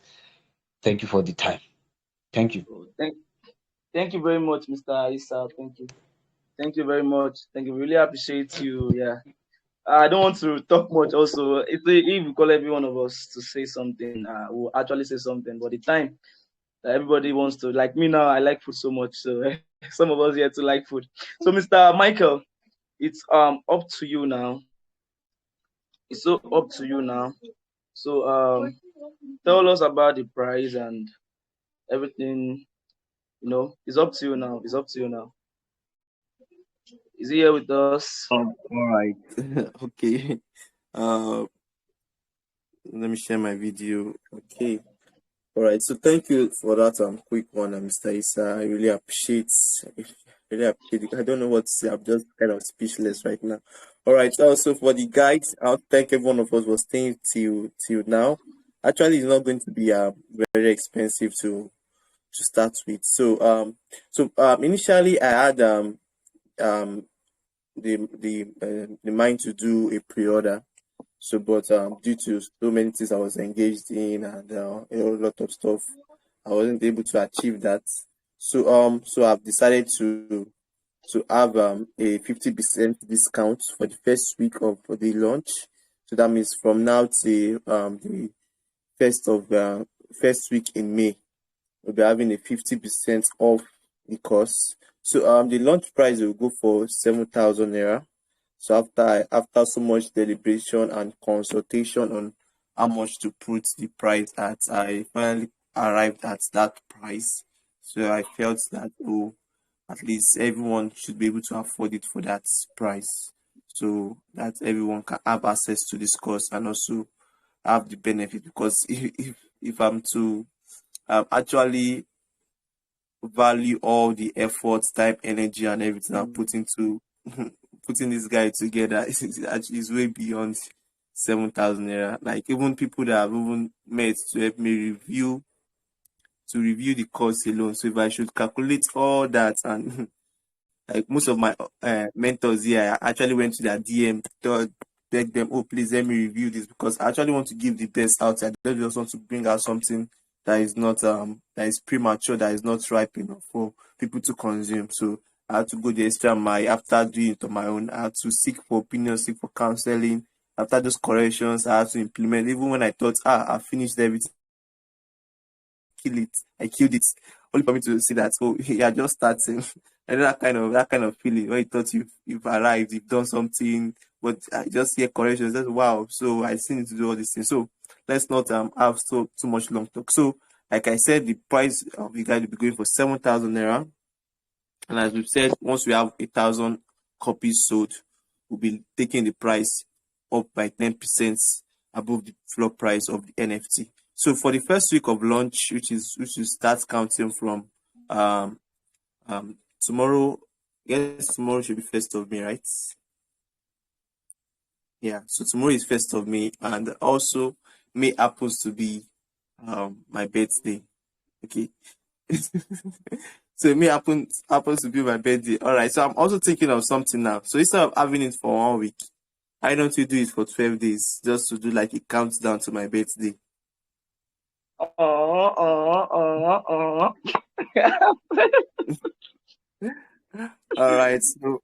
Thank you for the time. Thank you. So thank you very much, Mr. Isa. Thank you. Thank you very much. Thank you. Really appreciate you. Yeah. I don't want to talk much. Also, if we call every one of us to say something, we'll actually say something. But the time that everybody wants to, like me now, I like food so much. So some of us here to like food. So, Mr. Michael, it's up to you now. It's so up to you now. So tell us about the price and everything. It's up to you now. It's up to you now. Is he here with us? All right. Okay. Uh, let me share my video. Okay. All right. So thank you for that quick one, Mr. Issa. I really appreciate. Really appreciate it. I don't know what to say. I'm just kind of speechless right now. All right. So for the guides, I'll thank every one of us for staying till now. Actually, it's not going to be very expensive to start with. So initially I had um the mind to do a pre-order. So, but due to so many things I was engaged in and a whole lot of stuff, I wasn't able to achieve that. So I've decided to have a 50% discount for the first week of the launch. So that means from now to the first week in May, we'll be having a 50% off the cost. So the launch price will go for 7,000 naira. So after so much deliberation and consultation on how much to put the price at, I finally arrived at that price. So I felt that, oh, at least everyone should be able to afford it for that price, so that everyone can have access to this course and also have the benefit. Because if I'm to actually value all the effort, time, energy, and everything I put into putting this guy together, is actually is way beyond 7,000 naira. Like, even people that I've even met to help me review the course alone. So if I should calculate all that, and like most of my mentors here, I actually went to their DM to beg them, oh, please let me review this, because I actually want to give the best out. I don't just want to bring out something that is not that is premature, that is not ripe enough for people to consume. So I had to go the extra mile. After doing it on my own, I had to seek for opinion, seek for counseling. After those corrections, I had to implement. Even when I thought, I finished everything, I killed it, only for me to see that, oh, you're just starting. And that kind of feeling when you thought you've arrived, you've done something, but I just hear corrections. That's wow. So I still need to do all these things. So let's not have too much long talk. So like I said, the price of the guide will be going for 7,000 naira. And as we've said, once we have 1,000 copies sold, we'll be taking the price up by 10% above the floor price of the NFT. So for the first week of launch, which starts counting from um tomorrow. Yes, tomorrow should be 1st of May, right? Yeah, so tomorrow is 1st of May, and also May happens to be my birthday. Okay. So it may happens to be my birthday. All right. So I'm also thinking of something now. So instead of having it for 1 week, why don't you do it for 12 days just to do like a countdown to my birthday? All right, so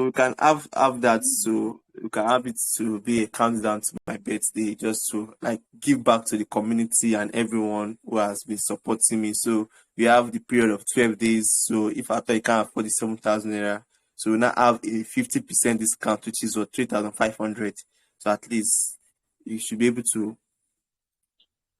we can have that to we can have it to be a countdown to my birthday, just to like give back to the community and everyone who has been supporting me. So we have the period of 12 days. So if after you can't afford the 7,000 naira, so we now have a 50% discount, which is what 3,500. So at least you should be able to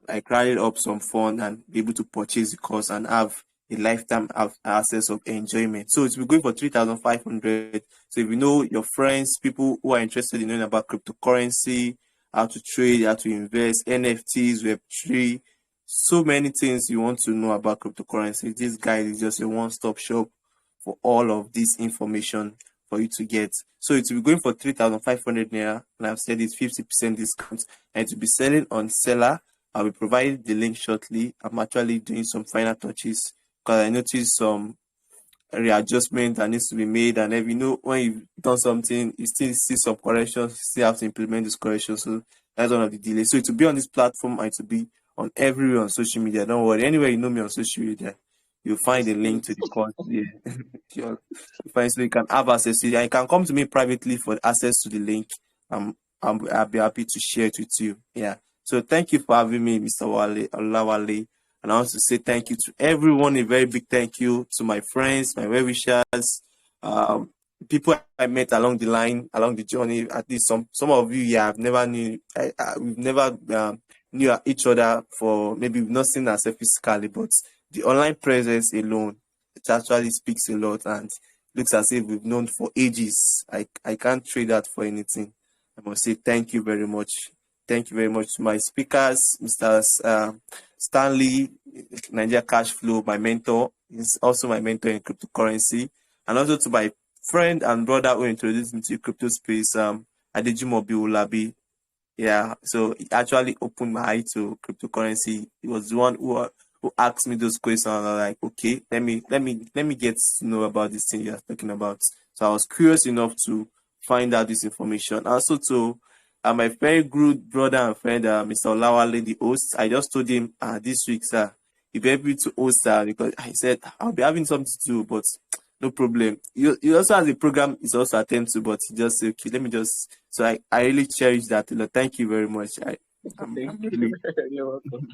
like rally up some fund and be able to purchase the course and have a lifetime access of enjoyment. So it's going for 3,500. So if you know your friends, people who are interested in knowing about cryptocurrency, how to trade, how to invest, NFTs, Web3, so many things you want to know about cryptocurrency, this guide is just a one-stop shop for all of this information for you to get. So it will be going for 3,500 naira, and I've said it's 50% discount, and it will be selling on Seller. I'll be providing the link shortly. I'm actually doing some final touches because I noticed some readjustment that needs to be made. And if you know when you've done something, you still see some corrections, you still have to implement this correction. So that's one of the delays. So it will be on this platform and it will be on everywhere on social media. Don't worry. Anywhere you know me on social media, you'll find That's a link good. to the course. Yeah. Sure. You find so you can have access to it. And you can come to me privately for access to the link. Um, I'll be happy to share it with you. Yeah. So thank you for having me, Mr. Wale Olawale. And I want to say thank you to everyone. A very big thank you to my friends, my well wishers, um, people I met along the line, along the journey. At least some of you, yeah, I've never knew. We've never knew each other for maybe we've not seen ourselves physically, but the online presence alone, it actually speaks a lot and looks as if we've known for ages. I can't trade that for anything. I must say thank you very much. Thank you very much to my speakers, Mr. Stanley, Nigeria Cash Flow, my mentor. He's also my mentor in cryptocurrency. And also to my friend and brother who introduced me to crypto space, Adejumobi Olabi. Yeah, so it actually opened my eye to cryptocurrency. He was the one who asked me those questions. And I was like, okay, let me get to know about this thing you're talking about. So I was curious enough to find out this information. Also to my very good brother and friend, Mr. Olawale, the host. I just told him this week, sir, he'll be able to host because I said I'll be having something to do, but no problem. You also has a program is also attend to, but he just said, okay, let me just. So I really cherish that a lot. Thank you very much. I'm Thank you. really. You're welcome.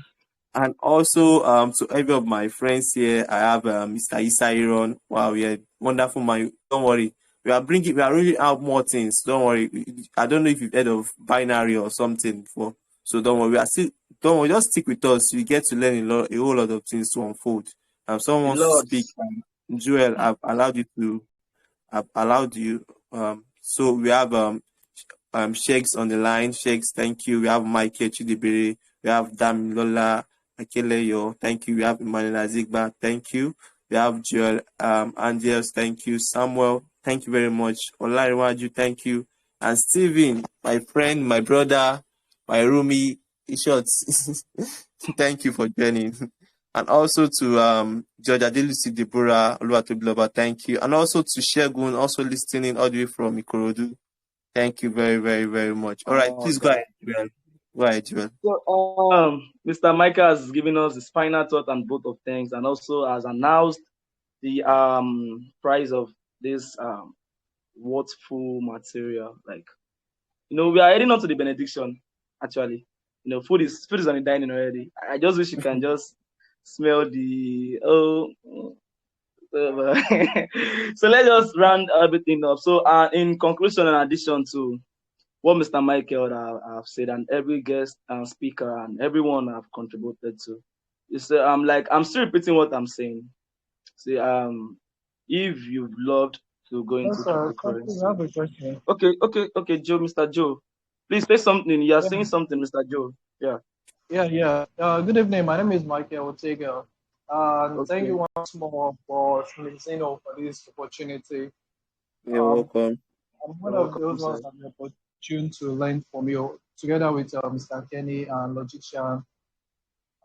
And also to every of my friends here, I have Mr. Isa Iron. Wow, yeah, wonderful man. Don't worry. We are rolling out more things. Don't worry. I don't know if you've heard of binary or something before. So don't worry. We are still don't worry, just stick with us. You get to learn a whole lot of things to unfold. Someone A wants to lot. speak. Joel, I've allowed you. So we have Shakes on the line. Shakes, thank you. We have Mike Chidibere. We have Damilola Akeleyo. Thank you. We have Emmanuel Azigba. Thank you. We have Joel Angels. Thank you. Samuel. Thank you very much. Olariwaju. Thank you. And Steven, my friend, my brother, my roomie. In short, thank you for joining. And also to George Adelusi Deborah Oluwatobiloba, thank you. And also to Shegun, also listening all the way from Ikorodu. Thank you very, very, very much. All right, please go God. ahead, Joel. Go ahead, Joel. So, Mr. Michael has given us his final thought and vote of thanks, and also has announced the price of this worthful material. Like, we are heading on to the benediction. Actually, food is on the dining already. I just wish you can just smell the so let's just round everything up. So, in conclusion, in addition to what Mr. Michael have said, and every guest and speaker and everyone have contributed to, is I'm still repeating what I'm saying. See, if you've loved to go into Yes, sir. I cryptocurrency, have a question. okay, Joe, Mr. Joe, please say something. You are Yeah, saying something, Mr. Joe. Yeah. yeah. Good evening. My name is Michael Ortega. Thank Okay. you once more for for this opportunity. You're Um, welcome. I'm one You're of welcome, those ones sir. that have the opportunity to learn from you, together with Mr. Kenny and Logician,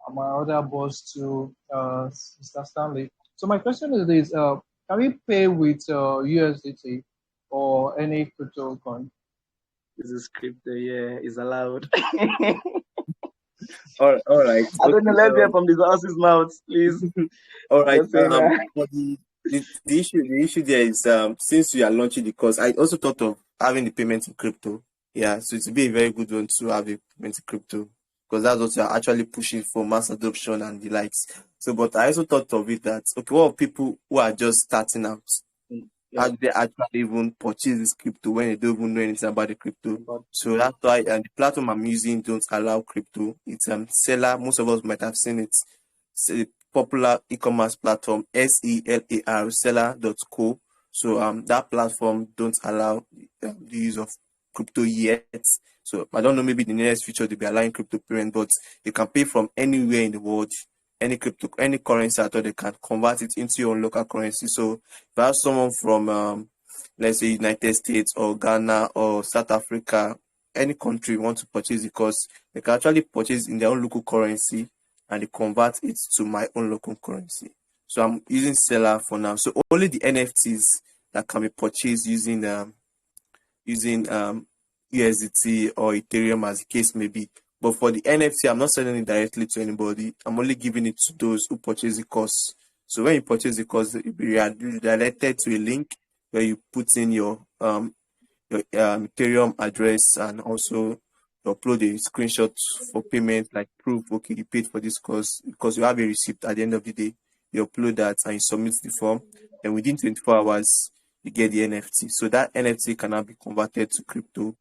and my other boss too, Mr. Stanley. So my question is this: can we pay with USDT or any crypto coin? This is crypto, yeah, is allowed. All right. I don't know. Okay. Let's hear from the horse's mouth, please. All right. Just saying that. For the issue there is since we are launching the course, I also thought of having the payment in crypto. Yeah, so it would be a very good one to have a payment in crypto because that's what we are actually pushing for mass adoption and the likes. So, but I also thought of it that okay, what of people who are just starting out? How Yeah, do they actually even purchase this crypto when they don't even know anything about the crypto? but So that's why the platform I'm using don't allow crypto. It's seller. Most of us might have seen it. It's a popular e-commerce platform, SELAR seller.co. So that platform don't allow the use of crypto yet. So I don't know, maybe in the next future they'll be allowing crypto payment, but you can pay from anywhere in the world, any crypto, any currency at all. They can convert it into your own local currency. So if I have someone from let's say United States or Ghana or South Africa, any country want to purchase the course, they can actually purchase in their own local currency and they convert it to my own local currency. So I'm using Seller for now. So only the NFTs that can be purchased using USDT or Ethereum as the case may be. But for the NFT, I'm not selling it directly to anybody. I'm only giving it to those who purchase the course. So when you purchase the course, you'll be redirected to a link where you put in your Ethereum address and also you upload a screenshot for payment, like proof, okay, you paid for this course because you have a receipt at the end of the day. You upload that and you submit the form, and within 24 hours, you get the NFT. So that NFT can now be converted to crypto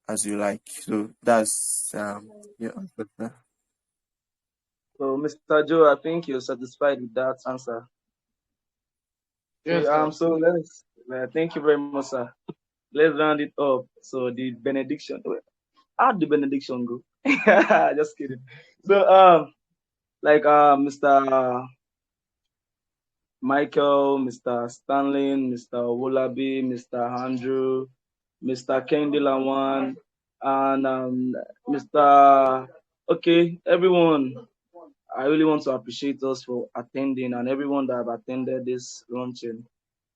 as you like. So that's yeah. so, Mr. Joe, I think you're satisfied with that answer. Yes, sir. So let's thank you very much, sir. Let's round it up. So the benediction. How'd the benediction go? Just kidding. So like Mr. Michael, Mr. Stanley, Mr. Wolabi, Mr. Andrew, Mr. Kendi Lawan, and Mr. Okay, everyone. I really want to appreciate us for attending and everyone that have attended this launching.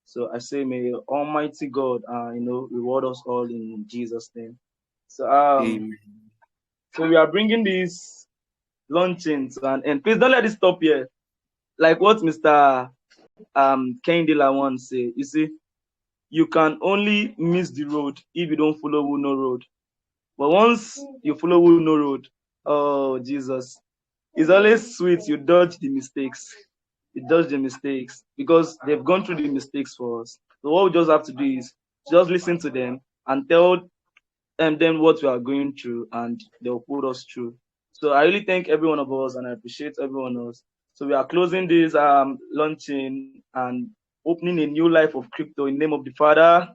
So I say, may Almighty God, reward us all in Jesus' name. So Amen. so we are bringing this launching to an end. Please don't let it stop here. Like what Mr. Kendi Lawan say, you see, you can only miss the road if you don't follow who no road. But once you follow who no road, oh Jesus, it's always sweet. You dodge the mistakes. You dodge the mistakes because they've gone through the mistakes for us. So what we just have to do is just listen to them and tell them what we are going through, and they'll put us through. So I really thank every one of us, and I appreciate everyone else. So we are closing this launching and opening a new life of crypto in the name of the Father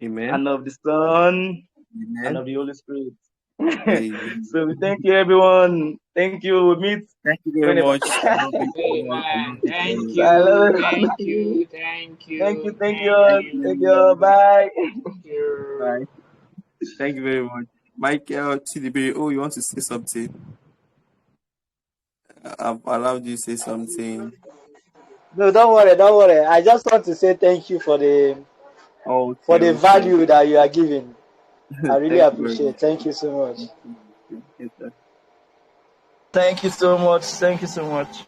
Amen. and of the Son and Amen. of the Holy Spirit. Amen. So we thank you, everyone. Thank you. We meet Thank you very whenever. much. I love you all. I love Amen. you Thank all. So I you. love Thank you. you. Thank Thank you. you. Thank you. Thank All. Thank you. Thank you. you. Bye. Thank you. Bye. Thank you very much. Michael Chidibiri, oh, you want to say something? I've allowed you to say something. No, don't worry, don't worry. I just want to say thank you for the Okay, okay. value that you are giving. I really Thank you very much. appreciate. Thank you so much. Thank you. Yes, sir. Thank you so much. Thank you so much.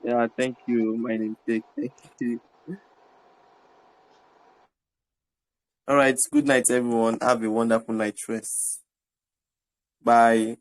Yeah, thank you. My name is Thank you. All right. Good night, everyone. Have a wonderful night rest. Bye.